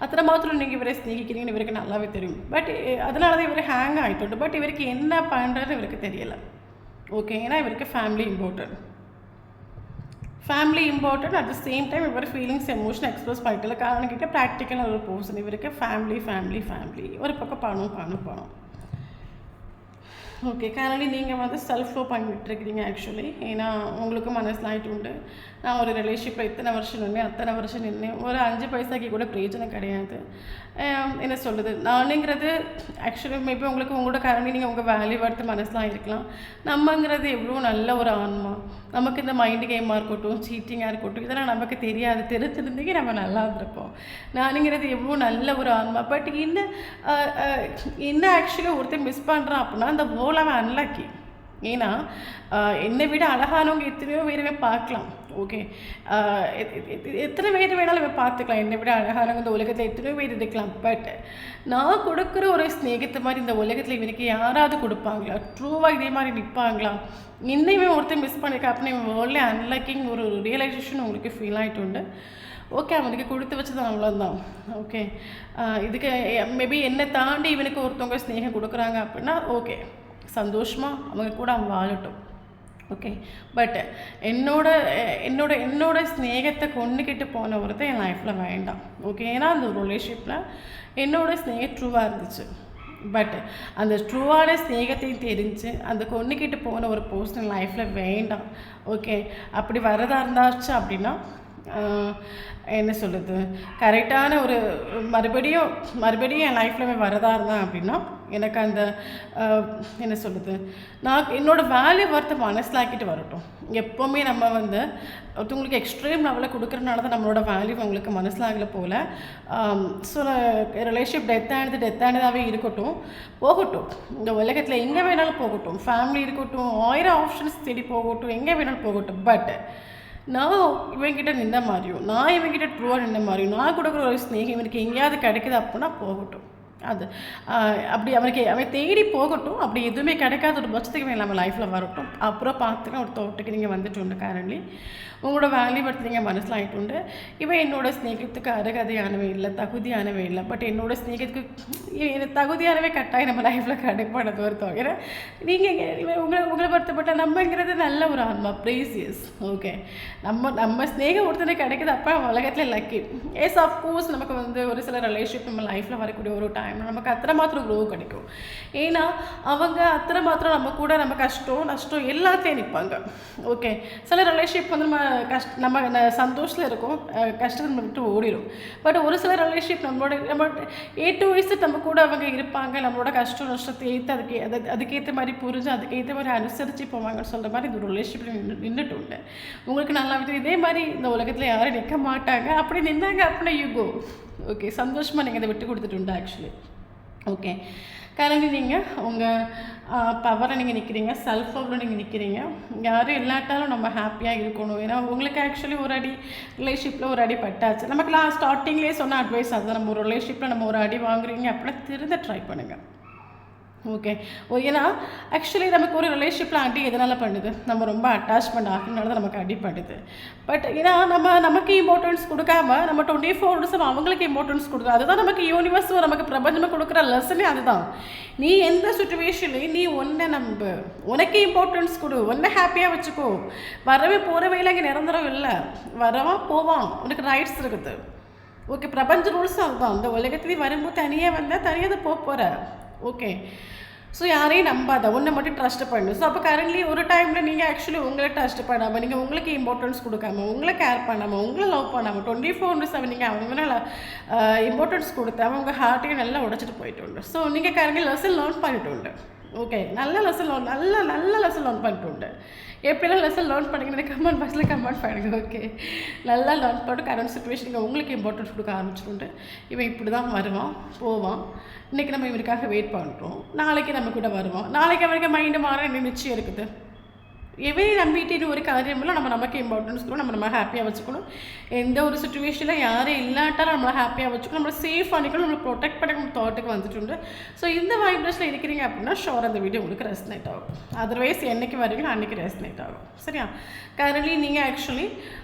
Speaker 1: அத்தனை மாத்திரம் நீங்கள் இவரை ஸ்நேகிக்கிறீங்கன்னு இவருக்கு நல்லாவே தெரியும். பட் அதனால தான் இவர் ஹேங் ஆகிட்டு. பட் இவருக்கு என்ன பண்ணுறதுன்னு இவருக்கு தெரியலை. ஓகே, ஏன்னா இவருக்கு family important. At the same time இவர் ஃபீலிங்ஸ் எமோஷன் எக்ஸ்பிரஸ் பண்ணிட்டு காரணம் கிட்ட ப்ராக்டிக்கலாக ஒரு பர்சன். இவருக்கு ஃபேமிலி ஒரு பக்கம் பணம். ஓகே, கரண்ட்லி நீங்கள் வந்து செல்ஃப் லவ் பண்ணிகிட்ருக்கிறீங்க ஆக்சுவலி. ஏன்னா உங்களுக்கு மனசில் ஆகிட்டு உண்டு, நான் ஒரு ரிலேஷன்ஷிப்பில் இத்தனை வருஷம் நின்று ஒரு 5 பைசாக்கு கூட பிரயோஜனம் கிடையாது. என்ன சொல்கிறது, நானுங்கிறது ஆக்சுவலி மேபி உங்களோட கரண்ட்லி நீங்கள் உங்கள் வேல்யூ எடுத்து மனசில் இருக்கலாம். நம்மங்கிறது எவ்வளோ நல்ல ஒரு ஆன்மா. நமக்கு இந்த மைண்டு கேமாக இருக்கட்டும், சீட்டிங்காக இருக்கட்டும், இதெல்லாம் நமக்கு தெரியாது. தெரிஞ்சிருந்தீங்க நம்ம நல்லா இருந்திருப்போம். நானுங்கிறது எவ்வளோ நல்ல ஒரு ஆன்மா. பட் இன்னும் ஆக்சுவலி ஒருத்தர் மிஸ் பண்ணுறான் அப்படின்னா அந்த அவன் அன்லக்கி. ஏன்னா என்னை விட அழகானவங்க எத்தனையோ பேருமே பார்க்கலாம். ஓகே, எத்தனை பேர் வேணாலும் பார்த்துக்கலாம். என்னை விட அழகானவங்க இந்த உலகத்தில் எத்தனையோ பேர் இருக்கலாம். பட் நான் கொடுக்குற ஒரு ஸ்நேகத்தை மாதிரி இந்த உலகத்தில் இவனுக்கு யாராவது கொடுப்பாங்களா? ட்ரூவாக இதே மாதிரி நிற்பாங்களா? இன்னுமே ஒருத்தர் மிஸ் பண்ணியிருக்கா அப்படின்னு வேர்ல்ட்ல அன்லக்கிங் ஒரு ரியலைசேஷன் உங்களுக்கு ஃபீல் ஆகிட்டு உண்டு. ஓகே, அவனுக்கு கொடுத்து வச்சது அவ்வளோதான். ஓகே, இதுக்கு மேபி என்னை தாண்டி இவனுக்கு ஒருத்தவங்க ஸ்நேகம் கொடுக்குறாங்க அப்படின்னா ஓகே, சந்தோஷமாக அவங்க கூட அவன் வாழட்டும். ஓகே, பட் என்னோட ஸ்நேகத்தை கொண்டுக்கிட்டு போன ஒருத்தர் என் லைஃப்பில் வேண்டாம். ஓகே, ஏன்னா அந்த ரிலேஷன்ஷிப்பில் என்னோட ஸ்நேகம் ட்ரூவாக இருந்துச்சு. பட் அந்த ட்ரூவான ஸ்நேகத்தையும் தெரிஞ்சு அந்த கொண்டுக்கிட்டு போன ஒரு பர்சனல் லைஃப்பில் வேண்டாம். ஓகே, அப்படி வரதா இருந்தாச்சு அப்படின்னா என்ன சொல்கிறது, கரெக்டான ஒரு மறுபடியும் என் லைஃப்பில் வரதா இருந்தேன் அப்படின்னா எனக்கு அந்த என்ன சொல்கிறது, நான் என்னோடய வேல்யூ ஒர்த்தை மனசிலாக்கிட்டு வரட்டும். எப்போவுமே நம்ம வந்து ஒருத்தவங்களுக்கு எக்ஸ்ட்ரீம் லெவலில் கொடுக்குறதுனால தான் நம்மளோட வேல்யூ அவங்களுக்கு மனசிலாகல போல். ஸோ ரிலேஷன்ஷிப் டெத்தானதாகவே இருக்கட்டும், போகட்டும். இந்த உலகத்தில் எங்கே வேணாலும் போகட்டும், ஃபேமிலி இருக்கட்டும், 1000 ஆப்ஷன்ஸ் தேடி போகட்டும், எங்கே வேணாலும் போகட்டும். பட் நான் இவங்கிட்ட நின்ற மாதிரியும், நான் இவங்கிட்ட ட்ரூவாக நின்ற மாதிரியும், நான் கொடுக்குற ஒரு ஸ்நேகம் இவனுக்கு எங்கேயாவது கிடைக்குது அப்படின்னா போகட்டும். அது அப்படி அவன் தேடி போகட்டும். அப்படி எதுவுமே கிடைக்காத ஒரு பட்சத்துக்கு நம்ம லைஃப்பில் வரட்டும். அப்புறம் பார்த்துக்கலாம் ஒரு தோட்டத்துக்கு நீங்கள் வந்துட்டு உண்டு. கரண்ட்லி உங்களோட வேல்யூ பற்றி நீங்கள் மனசில் ஆகிட்டு உண்டு. இவன் என்னோடய ஸ்நேகத்துக்கு அருகதையானவே இல்லை, தகுதியானவே இல்லை. பட் என்னோடய ஸ்நேகத்துக்கு தகுதியானவே கட்டாயம் நம்ம லைஃப்பில் கிடைப்பானது ஒருத்தவங்க. ஏன்னா நீங்கள் உங்களை பொறுத்தப்பட்ட நம்மங்கிறது நல்ல ஒரு ஆன்மா, ப்ரீசியஸ். ஓகே, நம்ம ஸ்நேகம் ஒருத்தனை கிடைக்குது அப்போ உலகத்தில் லக்கி. எஸ், அஃப்கோர்ஸ் நமக்கு வந்து ஒரு சில ரிலேஷன்ஷிப் நம்ம லைஃப்பில் வரக்கூடிய ஒரு டைம் நமக்கு அத்தனை மாத்திரம் க்ரோ கிடைக்கும். ஏன்னா அவங்க அத்தனை மாத்திரம் நம்ம கூட நம்ம கஷ்டம் நஷ்டம் எல்லாத்தையும் நிற்பாங்க. ஓகே, சில ரிலேஷன்ஷிப் வந்து நம்ம சந்தோஷத்தில் இருக்கும், கஷ்டத்தை நம்ம விட்டு ஓடிடும். பட் ஒரு சில ரிலேஷன்ஷிப் நம்ம A to Z நம்ம கூட அவங்க இருப்பாங்க. நம்மளோட கஷ்டம் நஷ்டத்தை ஏற்று அதுக்கேற்ற மாதிரி புரிஞ்சு அதுக்கேற்ற மாதிரி அனுசரித்து போவாங்கன்னு சொல்கிற மாதிரி இந்த ரிலேஷன்ஷிப்பில் நின்றுட்டு உண்டு. உங்களுக்கு நல்லா இதே மாதிரி இந்த உலகத்தில் யாரும் நிற்க மாட்டாங்க. அப்படி நின்னாங்க அப்படின்னா யூகோ. ஓகே, சந்தோஷமாக நீங்கள் அதை விட்டு கொடுத்துட்டு உண்டு ஆக்சுவலி. ஓகே, கரண்ட்லி நீங்கள் உங்கள் பவரை நீங்கள் நிற்கிறீங்க, செல்ஃப் லவ்வில் நீங்கள் நிற்கிறீங்க. யாரும் இல்லாட்டாலும் நம்ம ஹாப்பியாக இருக்கணும். ஏன்னா உங்களுக்கு ஆக்சுவலி ஒரு அடி ரிலேஷன்ஷிப்பில் ஒரு அடி பட்டாச்சு. நமக்கு ஸ்டார்டிங்லேயே சொன்ன அட்வைஸ் அதுதான். நம்ம ஒரு ரிலேஷன்ஷிப்பில் நம்ம ஒரு அடி வாங்குறீங்க அப்படின்னா திருந்த ட்ரை பண்ணுங்கள். ஓகே, ஏன்னா ஆக்சுவலி நமக்கு ஒரு ரிலேஷன்ஷிப்பில் அடி எதனால் பண்ணுது, நம்ம ரொம்ப அட்டாச்மெண்ட் ஆகுறதுனால தான் நமக்கு அடி பண்ணுது. பட் ஏன்னா நமக்கு இம்பார்ட்டன்ஸ் கொடுக்காம நம்ம 24 hours அவங்களுக்கு இம்பார்ட்டன்ஸ் கொடுக்குது. அதுதான் நமக்கு யூனிவர்ஸும் நமக்கு பிரபஞ்சமாக கொடுக்குற லெசனே அதுதான். நீ எந்த சுச்சுவேஷன்லையும் நீ ஒன்றை நம்பு, உனக்கு இம்பார்ட்டன்ஸ் கொடு, ஒன்றை ஹாப்பியாக வச்சுக்கோ. வரவே போகிறவையில் இங்கே நிரந்தரம் இல்லை, வரவான் போவான், உனக்கு ரைட்ஸ் இருக்குது. ஓகே, பிரபஞ்ச ரூல்ஸும் அதுதான். அந்த உலகத்துலேயும் வரும்போது தனியாக வந்தால் தனியாக தான் போகிற. ஓகே, ஸோ யாரையும் நம்பாத, ஒன்றை மட்டும் ட்ரஸ்ட் பண்ணு. ஸோ அப்போ கரண்ட்லி ஒரு டைமில் நீங்கள் ஆக்சுவலி உங்களை ட்ரஸ்ட் பண்ணாமல், நீங்கள் உங்களுக்கு இம்பார்ட்டன்ஸ் கொடுக்காம, உங்களை கேர் பண்ணாமல், உங்களை லவ் பண்ணாமல் 24/7 நீங்கள் அவங்க இம்பார்ட்டன்ஸ் கொடுத்தாமல் உங்கள் ஹார்ட்டையும் நல்லா உடைச்சிட்டு போயிட்டு உண்டு. ஸோ நீங்கள் கரண்ட்லி லெசன் லேர்ன் பண்ணிட்டு உண்டு. ஓகே, நல்ல லெசன் லேர்ன் பண்ணிட்டு உண்டு. எப்படிலாம் லெசன் லேர்ன் பண்ணிங்கன்னா கமெண்ட் பாக்ஸில் கமெண்ட் பண்ணுங்க. ஓகே, நல்லா லேர்ன் பண்ணிட்டு கரண்ட் சுச்சுவேஷனுக்கு உங்களுக்கு இம்பார்ட்டன்ஸ் கொடுக்க ஆரம்பிச்சுட்டு இவன் இப்படி தான் வருவான் போவான். இன்றைக்கி நம்ம இவருக்காக வெயிட் பண்ணுறோம், நாளைக்கு நம்ம கூட வருவான். நாளைக்கு அவருக்கு மைண்டு மாற நிச்சயம் இருக்குது. எவரையும் நம்பிட்டு ஒரு காரியமில்லை. நமக்கு இம்பார்ட்டன்ஸ் கொடுக்கணும், நம்ம ஹாப்பியாக வச்சுக்கணும். எந்த ஒரு சுச்சுவேஷனில் யாரும் இல்லாட்டாலும் நம்மளை ஹாப்பியாக வச்சுக்கணும், நம்மளை சேஃப் பண்ணிக்கணும், நம்மளை ப்ரொடெக்ட் பண்ண தாட்டுக்கு வந்துட்டு. ஸோ இந்த வைப்ரேஷனில் இருக்கிறீங்க அப்படின்னா ஷோர் அந்த வீடியோ உங்களுக்கு ரெஸ்னேட் ஆகும். அதர்வைஸ் என்னைக்கு வரீங்களோ அன்றைக்கி ரெஸ்னேட் ஆகும். சரியா? கரண்ட்லி நீங்கள் ஆக்சுவலி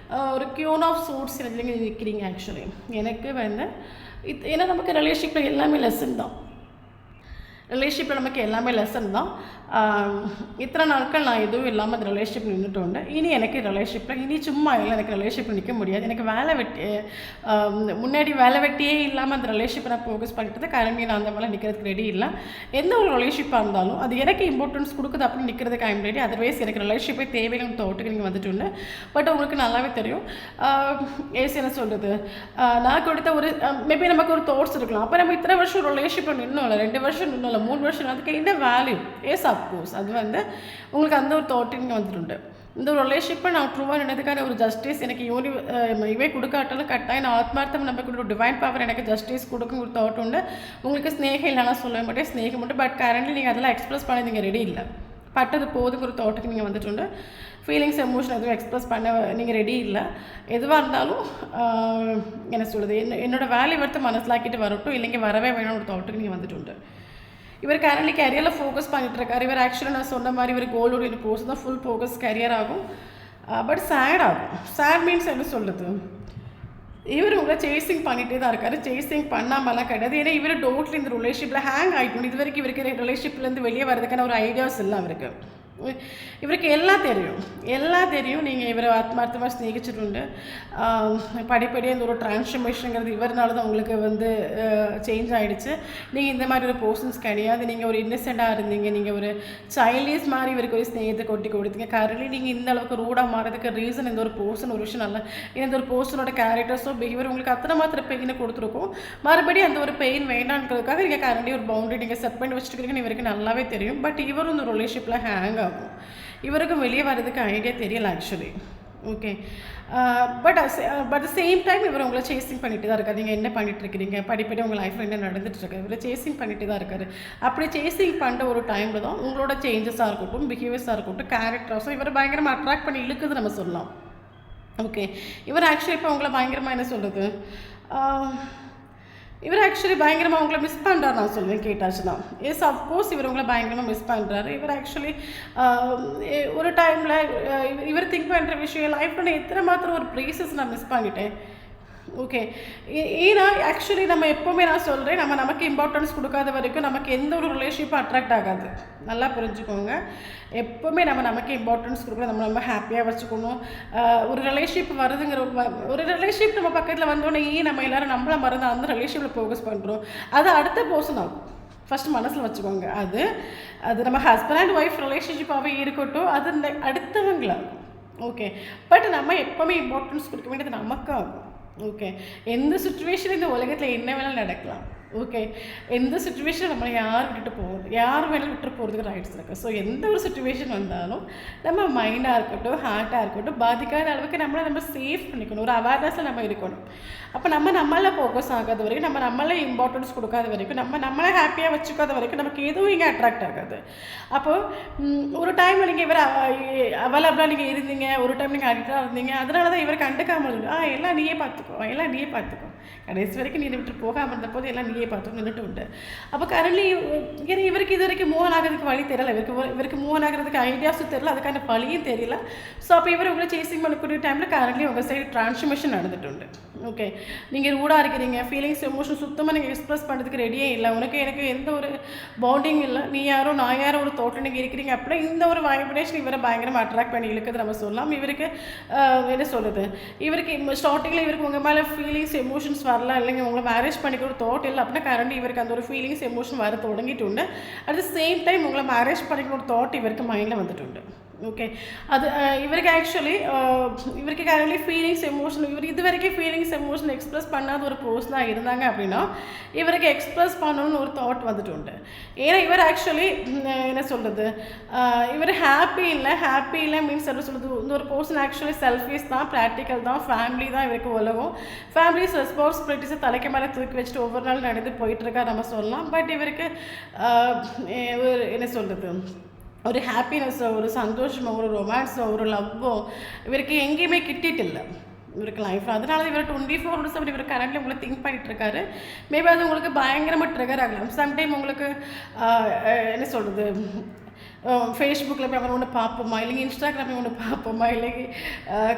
Speaker 1: ஒரு கியூன் ஆஃப் சூட்ஸ் நீங்கள் நிற்கிறீங்க. ஆக்சுவலி எனக்கு ஏன்னா நமக்கு ரிலேஷன்ஷிப்பில் எல்லாமே லெசன் தான். ரிலேஷன்ஷிப்பில் நமக்கு எல்லாமே லெசன் தான். இத்தனை நாட்கள் நான் எதுவும் இல்லாமல் அந்த ரிலேஷன்ஷிப் நின்றுட்டு உண்டு. இனி எனக்கு ரிலேஷன்ஷிப்பில் இனி சும்மா இல்லை, எனக்கு ரிலேஷன்ஷிப்பில் நிற்க முடியாது. எனக்கு முன்னாடி வேலை வெட்டியே இல்லாமல் அந்த ரிலேஷன்ஷிப்பை நான் ஃபோக்கஸ் பண்ணிட்டு கரண்டி நான் அந்த மேலே நிற்கிறதுக்கு ரெடி இல்லை. எந்த ஒரு ரிலேஷன்ஷிப்பாக இருந்தாலும் அது எனக்கு இம்பார்ட்டன்ஸ் கொடுக்குது அப்படின்னு நிற்கிறதுக்கு ஐம் ரெடி. அதர்வைஸ் எனக்கு ரிலேஷன்ஷிப்பே தேவையான தோட்டுக்கு நீங்கள் வந்துட்டு உண்டு. பட் உங்களுக்கு நல்லாவே தெரியும் என்ன சொல்கிறது, நான் கொடுத்த ஒரு மேபி நமக்கு ஒரு தாட்ஸ் இருக்கலாம். அப்போ நம்ம இத்தனை வருஷம் ரிலேஷன்ஷிப்பில் நின்றும் இல்லை, 2 வருஷம் நின்றும் இல்லை, 3 வருஷம், அதுக்கு என்ன வேல்யூ? அப்கோர்ஸ் அது உங்களுக்கு அந்த ஒரு தாட்டிங் வந்துட்டு. இந்த ஒரு ரிலேஷன்ஷிப்பை நான் ட்ரூவாக நினைக்கிறதுக்கான ஒரு ஜஸ்டிஸ் எனக்கு இவே கொடுக்காட்டாலும் கட்டாயம் நான் ஆத்மார்த்தம் நமக்கு ஒரு டிவைன் பவர் எனக்கு ஜஸ்டிஸ் கொடுக்கும் ஒரு தாட் உண்டு. உங்களுக்கு ஸ்னேகம் இல்லைனா சொல்ல மாட்டேன், ஸ்னேகம் உண்டு. பட் கரண்ட்லி நீங்கள் அதெல்லாம் எக்ஸ்பிரஸ் பண்ண நீங்கள் ரெடி இல்லை. பட்டது போதுக்கு ஒரு தாட்டுக்கு நீங்கள் வந்துட்டு. ஃபீலிங்ஸ் எமோஷன் எதுவும் எக்ஸ்பிரஸ் பண்ண நீங்கள் ரெடி இல்லை. எதுவாக இருந்தாலும் என்ன சொல்கிறது, என்னோடய வேல்யூ எடுத்து மனசிலாக்கிட்டு வரட்டும், இல்லைங்க வரவே வேணும் ஒரு தாட்டுக்கு நீங்கள் வந்துட்டு. இவர் கரண்ட்லி கேரியரில் ஃபோக்கஸ் பண்ணிட்டு இருக்காரு. இவர் ஆக்சுவலாக நான் சொன்ன மாதிரி இவர் கோல்டோட போஸ்ட் தான் ஃபுல் ஃபோக்கஸ் கேரியர் ஆகும். பட் சேட் ஆகும். சேட் மீன்ஸ் என்ன சொல்லுது, இவர் உங்களை சேசிங் பண்ணிகிட்டே தான் இருக்காரு. சேசிங் பண்ணாமலாம் கிடையாது. ஏன்னா இவர் டோட்டலி இந்த ரிலேஷன்ஷிப்பில் ஹேங் ஆகிட்டு இது வரைக்கும் இவருக்கு ரிலேஷன்ஷிப்லேருந்து வெளியே வரதுக்கான ஒரு ஐடியாஸ் இல்லை அவருக்கு. இவருக்கு எல்லாம் தெரியும். நீங்கள் இவரை ஆத்மார்த்தமாக ஸ்நேகிச்சுட்டு படிப்படியாக இந்த ஒரு டிரான்ஸ்ஃபர்மேஷனுங்கிறது இவர்னால தான் உங்களுக்கு சேஞ்ச் ஆகிடுச்சு. நீங்கள் இந்த மாதிரி ஒரு போர்ஷன்ஸ் கிடையாது. நீங்கள் ஒரு இன்னசென்ட்டாக இருந்தீங்க, நீங்கள் ஒரு சைல்டிஸ் மாதிரி இவருக்கு ஒரு ஸ்நேகத்தை கொட்டி கொடுத்தீங்க. கரண்ட்லி நீங்கள் இந்த அளவுக்கு ரூடாக மாறதுக்கு ரீசன் இந்த ஒரு போர்ஷன் ஒரு விஷயம் நல்லா, இந்த ஒரு போர்ஷனோட கேரக்டர்ஸோ பிஹேவியர் உங்களுக்கு அத்தனை மாத்திரம் பெயினை கொடுத்துருக்கும். மறுபடியும் அந்த ஒரு பெயின் வேண்டான்றதுக்காக நீங்கள் கரண்ட்லி ஒரு பவுண்டரி நீங்கள் செட் பண்ணி வச்சுருக்கீங்கன்னு இவருக்கு நல்லாவே தெரியும். பட் இவரும் இந்த ரிலேஷன்ஷிப்பில் ஹேங் ஆகும். இவருக்கும் வெளியே வர்றதுக்கு ஐடியா தெரியல actually. Okay, but same time இவர் உங்களை சேசிங் பண்ணிட்டு தான் இருக்காரு. நீங்கள் என்ன பண்ணிட்டு இருக்கிறீங்க, படிப்படி உங்கள் லைஃப்பில் என்ன நடந்துட்டு இருக்கு, இவர் சேசிங் பண்ணிட்டு தான் இருக்காரு. அப்படி சேசிங் பண்ணுற ஒரு டைமில் தான் உங்களோட சேஞ்சஸாக இருக்கட்டும், பிஹேவியர்ஸாக இருக்கட்டும், கேரக்டர்ஸும் இவர் பயங்கரமாக அட்ராக்ட் பண்ணி இழுக்குது நம்ம சொல்லலாம். ஓகே, இவர் ஆக்சுவலி இப்போ உங்களை பயங்கரமாக என்ன சொல்கிறது, இவர் ஆக்சுவலி பயங்கரமாக உங்களை மிஸ் பண்ணுறாரு நான் சொல்லுவேன் கேட்டாச்சுன்னா. அஃப்கோர்ஸ் இவர் உங்களை பயங்கரமாக மிஸ் பண்ணுறாரு. இவர் ஆக்சுவலி ஒரு டைமில் இவர் திங்க் பண்ணுற விஷயம் லைஃப்பில் எத்தனை மாத்திரம் ஒரு ப்ளேசஸ் நான் மிஸ் பண்ணிட்டேன். ஓகே, ஏன்னா ஆக்சுவலி நம்ம எப்போவுமே நான் சொல்கிறேன், நமக்கு இம்பார்ட்டன்ஸ் கொடுக்காத வரைக்கும் நமக்கு எந்த ஒரு ரிலேஷன்ஷிப்பும் அட்ராக்ட் ஆகாது. நல்லா புரிஞ்சுக்கோங்க. எப்போவுமே நமக்கு இம்பார்ட்டன்ஸ் கொடுக்கணும், நம்ம ஹாப்பியாக வச்சுக்கணும். ஒரு ரிலேஷன்ஷிப் வருதுங்கிற ஒரு ரிலேஷன்ஷிப் நம்ம பக்கத்தில் வந்தோடனே நம்ம எல்லோரும் நம்மளை மறந்து அந்த ரிலேஷன்ஷிப்பில் ஃபோக்கஸ் பண்ணுறோம். அது அடுத்த பர்சன் ஆகும். ஃபஸ்ட்டு மனசில் வச்சுக்கோங்க. அது நம்ம ஹஸ்பண்ட் அண்ட் ஒய்ஃப் ரிலேஷன்ஷிப்பாகவே இருக்கட்டும், அது அடுத்தவங்களாகும். ஓகே, பட் நம்ம எப்போவுமே இம்பார்ட்டன்ஸ் கொடுக்க வேண்டியது நமக்கு ஆகும். ஓகே, எந்த சுச்சுவேஷன் இந்த உலகத்தில் என்ன வேணாலும் நடக்கலாம். ஓகே, எந்த சுச்சுவேஷன் நம்மளை யார் வேணாலும் விட்டு போகிறதுக்கு ரைட்ஸ் இருக்குது. ஸோ எந்த ஒரு சுச்சுவேஷன் வந்தாலும் நம்ம மைண்டாக இருக்கட்டும், ஹார்ட்டாக இருக்கட்டும், பாதிக்காத அளவுக்கு நம்ம சேஃப் பண்ணிக்கணும். ஒரு அவேர்னஸில் நம்ம இருக்கணும். அப்போ நம்மளை ஃபோக்கஸ் ஆகாத வரைக்கும், நம்மளை இம்பார்ட்டன்ஸ் கொடுக்காத வரைக்கும், நம்மளை ஹாப்பியாக வச்சுக்காத வரைக்கும் நமக்கு எதுவும் இங்கே அட்ராக்ட் ஆகாது. அப்போது ஒரு டைமில் நீங்கள் இவர் அவைலபிளாக நீங்கள் இருந்தீங்க, ஒரு டைம் நீங்கள் அடிக்டாக இருந்தீங்க, அதனால தான் இவர் கண்டுக்காமல் இருக்கு. எல்லாம் நீயே பார்த்துக்கோ, கடைசி வரைக்கும் நீ விட்டு போகாமல் இருந்த போது எல்லாம் நீயே பார்த்துக்கோ நின்றுட்டு உண்டு. அப்போ கரண்ட்லி இவருக்கு இது வரைக்கும் மூவ் ஆகிறதுக்கு வழி தெரியல, இவருக்கு மூவ் ஆகிறதுக்கு ஐடியாஸும் தெரியல, அதுக்கான வழியும் தெரியல. ஸோ அப்போ இவர் உங்களை சேசிங் பண்ணக்கூடிய டைமில் கரண்ட்லி உங்கள் சைடு டிரான்ஸ்ஃபர்மேஷன் நடந்துட்டு உண்டு. ஓகே, நீங்கள் ரூடாக இருக்கிறீங்க, ஃபீலிங்ஸ் எமோஷன் சுத்தமாக நீங்கள் எக்ஸ்பிரஸ் பண்ணுறதுக்கு ரெடியே இல்லை, எனக்கு எந்த ஒரு பாண்டிங் இல்லை, நீ யாரோ நான் யாரோ ஒரு தோட்டம் நீங்கள் இருக்கிறீங்க அப்படின்னா இந்த ஒரு வைப்ரேஷன் இவரை பயங்கரமாக அட்ராக்ட் பண்ணி இழுக்குது நம்ம சொல்லலாம். இவருக்கு என்ன சொல்கிறது, இவருக்கு ஸ்டார்டிங்கில் இவருக்கு உங்கள் மேலே ஃபீலிங்ஸ் எமோஷன்ஸ் வரலாம், இல்லைங்க உங்களை மேரேஜ் பண்ணிக்கிற ஒரு தாட் இல்லை அப்படின்னா கரண்ட் இவருக்கு அந்த ஒரு ஃபீலிங்ஸ் எமோஷன் வர தொடங்கிட்டு உண்டு. அட் த சேம் டைம் உங்களை மேரேஜ் பண்ணிக்கிற ஒரு தாட் இவருக்கு மைண்டில் வந்துட்டு உண்டு. ஓகே, அது இவருக்கு ஆக்சுவலி இவருக்கு கரண்ட்லி ஃபீலிங்ஸ் எமோஷன் இவர் இது வரைக்கும் ஃபீலிங்ஸ் எமோஷன் எக்ஸ்பிரஸ் பண்ணாத ஒரு பர்சனாக இருந்தாங்க அப்படின்னா இவருக்கு எக்ஸ்பிரஸ் பண்ணணும்னு ஒரு தாட் வந்துட்டு உண்டு. ஏன்னா இவர் ஆக்சுவலி என்ன சொல்கிறது, இவர் ஹாப்பி இல்லை மீன்ஸ் என்ன சொல்கிறது, இந்த ஒரு பர்சன் ஆக்சுவலி செல்ஃபிஸ் தான், ப்ராக்டிக்கல் தான், ஃபேமிலி தான் இவருக்கு உலகம். ஃபேமிலிஸ் ரெஸ்பான்சிபிலிட்டிஸை தலைக்கு மேலே தூக்கி வச்சுட்டு ஒவ்வொரு நாள் நடந்து போயிட்டுருக்கா நம்ம சொல்லலாம். பட் இவருக்கு என்ன சொல்கிறது, ஒரு ஹாப்பினஸ்ஸோ ஒரு சந்தோஷமோ ஒரு ரொமான்ஸோ ஒரு லவ்வோ இவருக்கு எங்கேயுமே கிட்டிட்டில்லை இவருக்கு லைஃப்பில். அதனால இவர் 24/7 இவர் கரண்ட்லி உங்களை திங்க் பண்ணிகிட்டு இருக்காரு. மேபி அது உங்களுக்கு பயங்கரமாக ட்ரிகர் ஆகலாம். சம்டைம் உங்களுக்கு என்ன சொல்கிறது, ஃபேஸ்புக்கில் போய் அவன் ஒன்று பார்ப்போமா, இல்லைங்க இன்ஸ்டாகிராமில் ஒன்று பார்ப்போமா, இல்லைங்க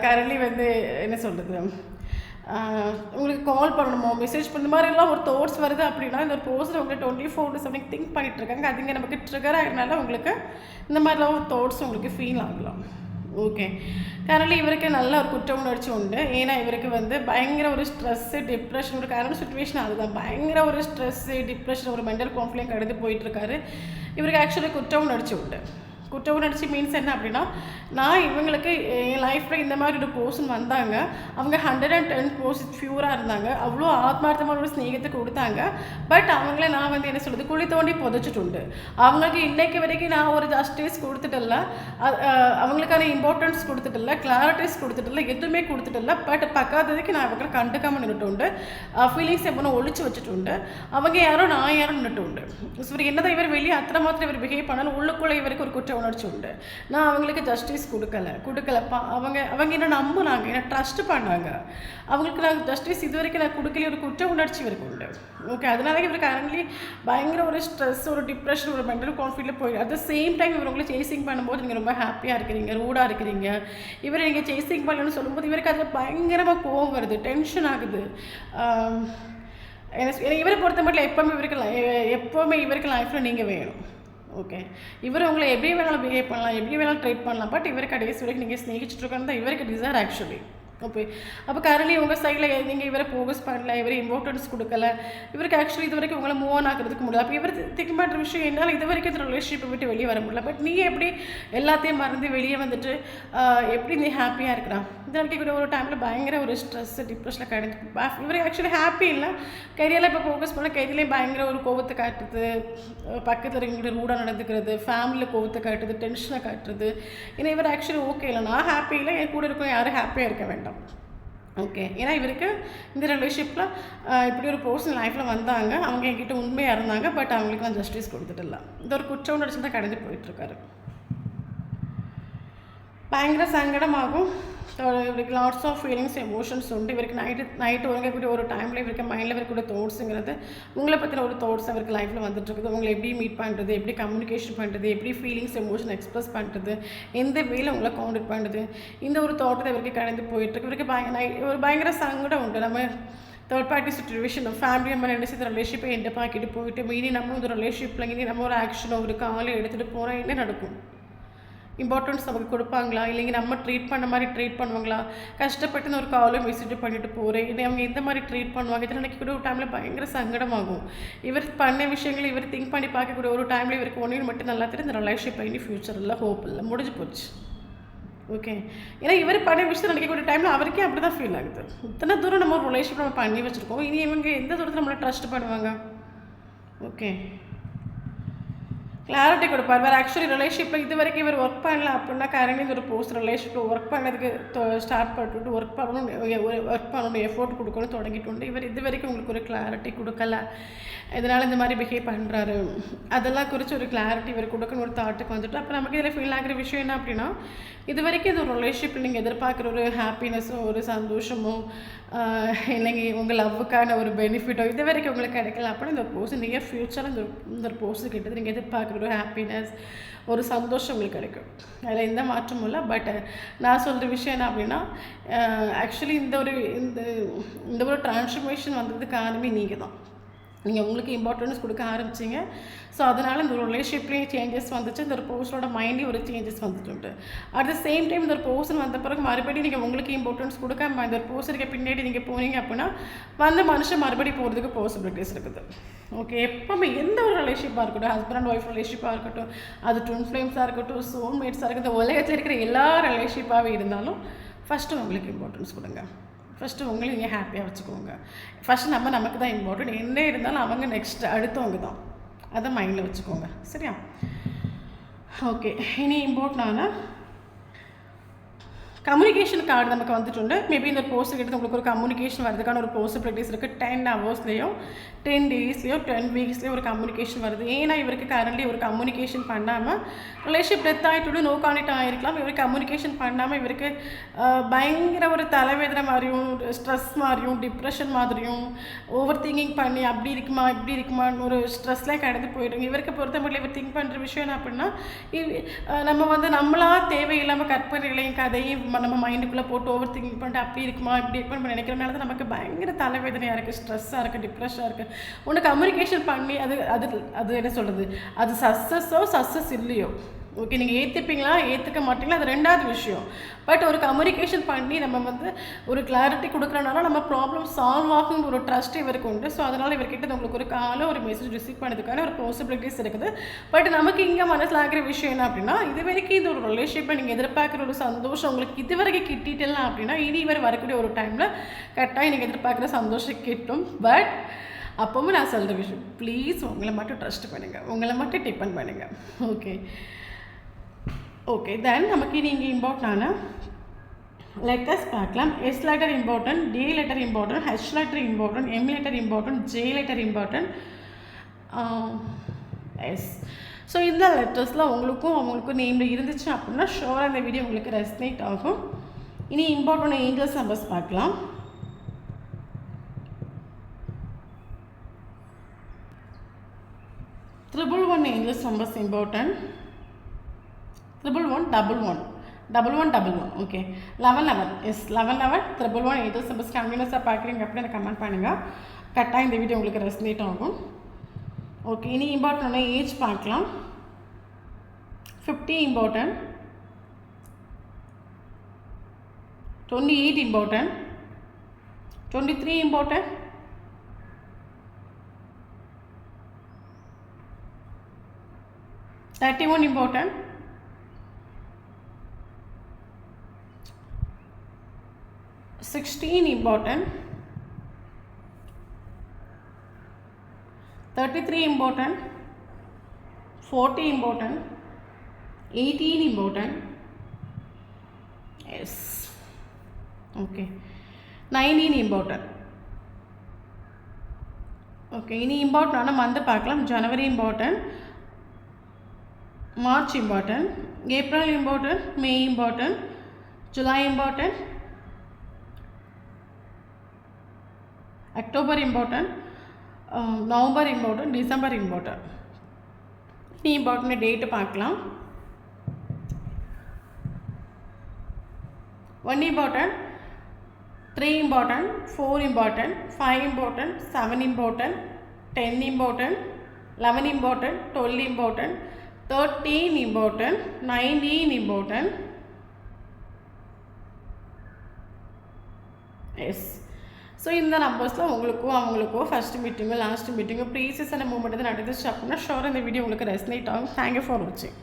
Speaker 1: கரண்ட்லி வந்து என்ன சொல்கிறது உங்களுக்கு கால் பண்ணணுமோ மெசேஜ் பண்ண மாதிரிலாம் ஒரு தாட்ஸ் வருது அப்படின்னா இந்த ஒரு பர்சன் உங்களுக்கு 24/7 திங்க் பண்ணிகிட்டு இருக்காங்க. அதுங்க நமக்கு ட்ரிகர் ஆகிறதுனால உங்களுக்கு இந்த மாதிரிலாம் ஒரு தாட்ஸ் உங்களுக்கு ஃபீல் ஆகலாம். ஓகே, கரண்ட்லி இவருக்கு நல்ல ஒரு குற்ற உணர்ச்சி உண்டு. ஏன்னா இவருக்கு வந்து பயங்கர ஒரு ஸ்ட்ரெஸ்ஸு டிப்ரெஷன், ஒரு கரண்ட் சுச்சுவேஷன் அதுதான், பயங்கர ஒரு ஸ்ட்ரெஸ்ஸு டிப்ரெஷன் ஒரு மென்டல் கான்ஃப்ளிக்ட் கடந்து போயிட்டுருக்காரு. இவருக்கு ஆக்சுவலி குற்ற உணர்ச்சி உண்டு. குற்ற உணர்ச்சி மீன்ஸ் என்ன அப்படின்னா, நான் இவங்களுக்கு என் லைஃப்பில் இந்த மாதிரி ஒரு பர்சன் வந்தாங்க, அவங்க 110% ப்யூராக இருந்தாங்க, அவ்வளோ ஆத்மார்த்தமான ஒரு ஸ்நேகத்தை கொடுத்தாங்க. பட் அவங்கள நான் வந்து என்ன சொல்கிறது குழி தோண்டி புதைச்சிட்டு அவங்களுக்கு இன்றைக்கு வரைக்கும் நான் ஒரு ஜஸ்டிஸ் கொடுத்துட்டில்ல, அவங்களுக்கான இம்பார்ட்டன்ஸ் கொடுத்துட்டில்ல, கிளாரிட்டிஸ் கொடுத்துட்டில்ல, எதுவுமே கொடுத்துட்டில்ல. பட் பக்காததுக்கு நான் அவங்களை கண்டுக்காமல் நின்றுட்டு ஃபீலிங்ஸ் எப்போ ஒழிச்சு வச்சுட்டு அவங்க யாரோ நான் யாரும் நின்றுட்டு ஸோ இவர் என்னதான் இவர் வெளியே அத்தனை மாத்திரம் இவர் பிஹேவ் பண்ணாலும் உள்ளுக்குள்ளே இவருக்கு ஒரு குற்ற உணர்ச்சி உண்டு. நான் அவங்களுக்கு ஜஸ்டிஸ் கொடுக்கலப்பா. அவங்க என்ன நம்புனாங்க, என்ன ட்ரஸ்ட் பண்ணாங்க, அவங்களுக்கு நான் ஜஸ்டிஸ் இது வரைக்கும் நான் கொடுக்கல, ஒரு குற்ற உணர்ச்சி இவருக்கு உண்டு. ஓகே, அதனால இவர் கரண்ட்லி பயங்கர ஒரு ஸ்ட்ரெஸ், ஒரு டிப்ரெஷன், ஒரு மென்டல் கான்ஃப்ளிக்டில் போய் அட் த சேம் டைம் இவர் உங்களை சேசிங் பண்ணும்போது நீங்கள் ரொம்ப ஹாப்பியாக இருக்கிறீங்க, ரூடாக இருக்கிறீங்க. இவரை நீங்கள் சேசிங் பண்ணலன்னு சொல்லும்போது இவருக்கு அதில் பயங்கரமாக கோவம் வருது, டென்ஷன் ஆகுது. இவரை பொறுத்த மட்டும் எப்போவுமே இவருக்கு லைஃப்பில் நீங்கள் வேணும். ஓகே, இவர் உங்களை எப்படி வேணாலும் பிஹேவ் பண்ணலாம், எப்படி வேணாலும் ட்ரீட் பண்ணலாம். பட் இவருக்கு கடைசி வரைக்கும் நீங்கள் ஸ்நேகிச்சுட்டு இருக்கணும் தான் இவருக்கு டிசைர் ஆக்சுவலி. ஓகே, அப்போ கரண்ட்லி உங்கள் சைடில் நீங்கள் இவரை ஃபோக்கஸ் பண்ணல, இவரை இம்பார்ட்டன்ஸ் கொடுக்கல, இவருக்கு ஆக்சுவலி இது வரைக்கும் உங்களை மூவ் ஆன் ஆகிறதுக்கு முடியல. அப்போ இவர் திங்க் பண்ணுற விஷயம் என்னால் இது வரைக்கும் இந்த ரிலேஷன்ஷிப்பை விட்டு வெளியே வர முடியல. பட் நீங்கள் எப்படி எல்லாத்தையும் மறந்து வெளியே வந்துட்டு எப்படி நீ ஹாப்பியாக இருக்கிறான், இதற்கு கூட ஒரு டைமில் பயங்கர ஒரு ஸ்ட்ரெஸ் டிப்ரெஷனில் கடந்து இவர் ஆக்சுவலி ஹாப்பி இல்லை. கரியரில் இப்போ ஃபோக்கஸ் பண்ண கரியர்லேயும் பயங்கர ஒரு கோவத்தை காட்டுறது, பக்கத்தில் இருக்கவங்க ரூடாக நடந்துக்கிறது, ஃபேமிலியில் கோவத்தை காட்டுறது, டென்ஷனை காட்டுறது. ஏன்னா இவர் ஆக்சுவலி ஓகே இல்லை, நான் ஹாப்பி இல்லை, என் கூட இருக்கவங்க யாரும் ஹாப்பியாக இருக்க வேண்டாம். ஓகே, ஏன்னா இவருக்கு இந்த ரிலேஷன்ஷிப்பில் இப்படி ஒரு பர்சன் லைஃப்பில் வந்தாங்க, அவங்க என்கிட்ட உண்மையாக இருந்தாங்க. பட் அவங்களுக்கு நான் ஜஸ்டிஸ் கொடுத்துட்டில்ல, இந்த ஒரு குற்ற உணர்ச்சி தான் கடந்து போயிட்டுருக்காரு. பயங்கர சங்கடமாகும். இவருக்கு லாட்ஸ் ஆஃப் ஃபீலிங்ஸ் எமோஷன்ஸ் உண்டு. இவருக்கு நைட்டு உறங்கக்கூடிய ஒரு டைமில் இவருக்கு மைண்டில் இருக்கக்கூடிய தாட்ஸுங்கிறது உங்களை பற்றின ஒரு தாட்ஸ் அவருக்கு லைஃப்பில் வந்துட்டுருக்குது. உங்களை எப்படி மீட் பண்ணுறது, எப்படி கம்யூனிகேஷன் பண்ணுறது, எப்படி ஃபீலிங்ஸ் எமோஷன் எக்ஸ்ப்ரெஸ் பண்ணுறது, எந்த வேலை உங்களை கான்டெக்ட் பண்ணுறது, இந்த ஒரு தாட்டு இவருக்கு கடந்து போயிட்டுருக்கு. இவருக்கு ஒரு பயங்கர சங்கடம் உண்டு. நம்ம தேர்ட் பார்ட்டி சிச்சுவேஷன் ஃபேமிலி நம்ம நினைச்ச ரிலேஷன்ஷிப்பை எந்த பாக்கிட்டு போயிட்டு மீறி நம்ம ஒரு ரிலேஷன்ஷிப்பில் இனி நம்ம ஒரு ஆக்ஷனோ ஒரு காலை எடுத்துகிட்டு போகிறோம், என்ன நடக்கும்? இம்பார்ட்டன்ஸ் நமக்கு கொடுப்பாங்களா, இல்லைங்க நம்ம ட்ரீட் பண்ண மாதிரி ட்ரீட் பண்ணுவாங்களா? கஷ்டப்பட்டு ஒரு காலும் விசிட்டு பண்ணிட்டு போகிறேன், இல்லை அவங்க எந்த மாதிரி ட்ரீட் பண்ணுவாங்க? இதில் நினைக்க கூட ஒரு டைமில் பயங்கர சங்கடமாகும். இவர் பண்ண விஷயங்களை இவர் திங்க் பண்ணி பார்க்கக்கூடிய ஒரு டைமில் இவருக்கு ஒன்று மட்டும் நல்லா தெரியும், இந்த ரிலேஷன்ஷிப் இனி ஃப்யூச்சர் இல்லை, ஹோப் இல்லை, முடிஞ்சு போச்சு. ஓகே, ஏன்னா இவர் பண்ண விஷயத்தை நினைக்கக்கூடிய டைமில் அவருக்கே அப்படி தான் ஃபீல் ஆகுது. இத்தனை தூரம் நம்ம ஒரு ரிலேஷன்ஷிப் நம்ம பண்ணி வச்சுருக்கோம், இனி இவங்க எந்த தூரத்தில் நம்மளை ட்ரஸ்ட் பண்ணுவாங்க? ஓகே, கிளாரிட்டி கொடுப்பார். வேறு ஆக்சுவலி ரிலேஷன்ஷிப்பில் இது வரைக்கும் இவர் ஒர்க் பண்ணல அப்படின்னா கரண்ட்லி இந்த ஒரு போஸ்ட் ரிலேஷன்ஷிப்பில் ஒர்க் பண்ணதுக்கு ஸ்டார்ட் பண்ணிட்டு ஒர்க் பண்ணணும் எஃபோர்ட் கொடுக்கணும் தொடங்கிட்டு இவர் இது வரைக்கும் உங்களுக்கு ஒரு கிளாரிட்டி கொடுக்கல, இதனால் இந்த மாதிரி பிஹேவ் பண்ணுறாரு, அதெல்லாம் குறித்து ஒரு கிளாரிட்டி இவர் கொடுக்கணும் ஒரு தாட்டுக்கு வந்துட்டு. அப்போ நமக்கு இதில் ஃபீல் ஆகிற விஷயம் என்ன அப்படின்னா, இது வரைக்கும் இது ஒரு ரிலேஷன்ஷிப்பில் நீங்கள் எதிர்பார்க்குற ஒரு ஹாப்பினஸோ ஒரு சந்தோஷமோ இல்லைங்க உங்கள் லவ்வுக்கான ஒரு பெனிஃபிட்டோ இது வரைக்கும் உங்களுக்கு கிடைக்கல அப்படின்னா இந்த போஸ்ட் நீங்கள் ஃப்யூச்சரில் இந்த ஒரு போஸ்ட்டு கிட்டது நீங்கள் எதிர்பார்க்குற ஒரு ஹாப்பினஸ் ஒரு சந்தோஷம் உங்களுக்கு கிடைக்கும், அதில் எந்த மாற்றமும் இல்லை. பட் நான் சொல்கிற விஷயம் என்ன அப்படின்னா, ஆக்சுவலி இந்த ஒரு டிரான்ஸ்ஃபர்மேஷன் வந்ததுக்கு காரணமே நீங்கள் தான். நீங்கள் உங்களுக்கு இம்பார்ட்டன்ஸ் கொடுக்க ஆரம்பிச்சிங்க. ஸோ அதனால் இந்த ஒரு ரிலேஷன்ஷிப்லேயும் சேஞ்சஸ் வந்துச்சு, இந்த ஒரு பர்சனோட மைண்ட்லேயும் ஒரு சேஞ்சஸ் வந்துட்டு. அட் த சேம் டைம் இந்த ஒரு பர்சன் வந்த பிறகு மறுபடியும் நீங்கள் உங்களுக்கு இம்பார்ட்டன்ஸ் கொடுக்காம இந்த ஒரு பர்சனுக்கு பின்னாடி நீங்கள் போனீங்க அப்படின்னா வந்த மனுஷன் மறுபடியும் போகிறதுக்கு பாசிபிலிட்டிஸ் இருக்குது. ஓகே, எப்போவுமே எந்த ஒரு ரிலேஷன்ஷிப்பாக இருக்கட்டும், ஹஸ்பண்ட் அண்ட் ஒய்ஃப் ரிலேஷன்ஷிப்பாக இருக்கட்டும், அது ட்வின் ஃப்ளேம்ஸாக இருக்கட்டும், சோல்மேட்ஸாக இருக்கட்டும், உலகத்தில் இருக்கிற எல்லா ரிலேஷன்ஷிப்பாகவே இருந்தாலும் ஃபஸ்ட்டு உங்களுக்கு இம்பார்ட்டன்ஸ் கொடுங்க. ஃபஸ்ட்டு உங்களை நீங்கள் ஹாப்பியாக வச்சுக்கோங்க. ஃபஸ்ட்டு நமக்கு தான் இம்பார்ட்டன்ட், என்ன இருந்தாலும் அவங்க நெக்ஸ்ட் அடுத்தவங்க தான், அதை மைண்டில் வச்சுக்கோங்க. சரியா? ஓகே, இனி இம்பார்ட்டன்டான கம்யூனிகேஷன் கார்டு நமக்கு வந்துட்டு மேபி இந்த போஸ்ட் கிட்ட உங்களுக்கு ஒரு கம்யூனிகேஷன் வரதுக்கான ஒரு பாசிபிலிட்டிஸ் இருக்குது. 10 ஹவர்ஸ்லேயோ 10 டேஸ்லேயோ 10 வீக்ஸ்லேயோ ஒரு கம்யூனிகேஷன் வருது. ஏன்னா இவருக்கு கரண்ட்லி ஒரு கம்யூனிகேஷன் பண்ணாமல் ரிலேஷன்ஷிப் டெத் ஆகிட்டு நோ கான்டெக்ட் ஆகிருக்கலாம். இவருக்கு கம்யூனிகேஷன் பண்ணாமல் இவருக்கு பயங்கர ஒரு தலைவேதனை மாதிரியும் ஸ்ட்ரெஸ் மாதிரியும் டிப்ரெஷன் மாதிரியும் ஓவர் திங்கிங் பண்ணி அப்படி இருக்குமா இப்படி இருக்குமான்னு ஒரு ஸ்ட்ரெஸ்லாம் கடந்து போயிடுங்க. இவருக்கு பொறுத்த மட்டும் இவர் திங்க் பண்ணுற விஷயம் என்ன அப்படின்னா, நம்ம நம்மளா தேவையில்லாமல் கற்பனைகளையும் கதையும் நம்ம மைண்டுக்குள்ளே போட்டு ஓவர் திங்கிங் பண்ணிட்டு அப்படி இருக்குமா இப்படி இருக்குமா நினைக்கிறனால தான் நமக்கு பயங்கர தலைவேதனையாக இருக்குது, ஸ்ட்ரெஸ்ஸாக இருக்குது, டிப்ரெஷனாக இருக்குது. ஒன்று கம்யூனிகேஷன் பண்ணி அது என்ன சொல்கிறது, அது சக்ஸஸ் இல்லையோ ஓகே, நீங்கள் ஏற்றுப்பீங்களா ஏற்றுக்க மாட்டீங்களா அது ரெண்டாவது விஷயம். பட் ஒரு கம்யூனிகேஷன் பண்ணி நம்ம ஒரு கிளாரிட்டி கொடுக்குறனால நம்ம ப்ராப்ளம் சால்வ் ஆகுங்கிற ஒரு ட்ரஸ்ட் இவருக்கு உண்டு. ஸோ அதனால் இவர்கிட்ட உங்களுக்கு ஒரு ஒரு மெசேஜ் ரிசீவ் பண்ணதுக்கான ஒரு பாசிபிலிட்டிஸ் இருக்குது. பட் நமக்கு இங்கே மனசில் ஆகிற விஷயம் என்ன அப்படின்னா, இது வரைக்கும் இது ஒரு ரிலேஷன்ஷிப்பை நீங்கள் எதிர்பார்க்குற ஒரு சந்தோஷம் உங்களுக்கு இது வரைக்கும் கிட்டிட்டலாம் அப்படின்னா இனி இவர் வரக்கூடிய ஒரு டைமில் கரெக்டாக நீங்கள் எதிர்பார்க்குற சந்தோஷம் கிட்டும். பட் அப்போவும் நான் சொல்கிற விஷயம், ப்ளீஸ் உங்களை மட்டும் ட்ரஸ்ட் பண்ணுங்கள், உங்களை மட்டும் டிபெண்ட் பண்ணுங்கள். ஓகே தென் நமக்கு நீங்கள் இம்பார்ட்டண்டான லெட்டர்ஸ் பார்க்கலாம். S letter important, T letter important, H letter important, M letter important, J letter important, S. So இந்த லெட்டர்ஸில் அவங்களுக்கும் நேமில் இருந்துச்சு அப்படின்னா ஷோராக இந்த வீடியோ உங்களுக்கு ரெஸ்னேட் ஆகும். இனி இம்பார்ட்டன்ட் ஏஞ்சல்ஸ் நம்பர்ஸ் பார்க்கலாம். 111 angels numbers important. 1111 okay. 11 yes 11 11 angels numbers கம்யூனிஸாக பார்க்குறீங்க அப்படின்னு கமெண்ட் பண்ணுங்கள். கரெக்டாக இந்த வீடியோ உங்களுக்கு ரெஸ்னேட் ஆகும். ஓகே இனி இம்பார்ட்டன்ட் ஏஜ் பார்க்கலாம். 50 important, 28 important, 23 important, 31 important, 16 important, 33 important, 40 important, 18 important, yes, okay, 19 important. Okay, ini important ஆன மந்த் பார்க்கலாம். January important, March important, April important, May important, July important, October important, November important, December important. இனி important date பார்க்கலாம். 1 important, 3 important, 4 important, 5 important, 7 important, 10 important, 11 important, 12 important, 13 important, 19 important, yes. So இந்த நம்பர்ஸில் உங்களுக்கோ first மீட்டிங்கோ last மீட்டிங்கோ ப்ரீசியஸான moment தான் நடந்துச்சு அப்படின்னா sure இந்த video உங்களுக்கு ரெஸ்னேட் ஆகும். தேங்க்யூ ஃபார் வாட்சிங்.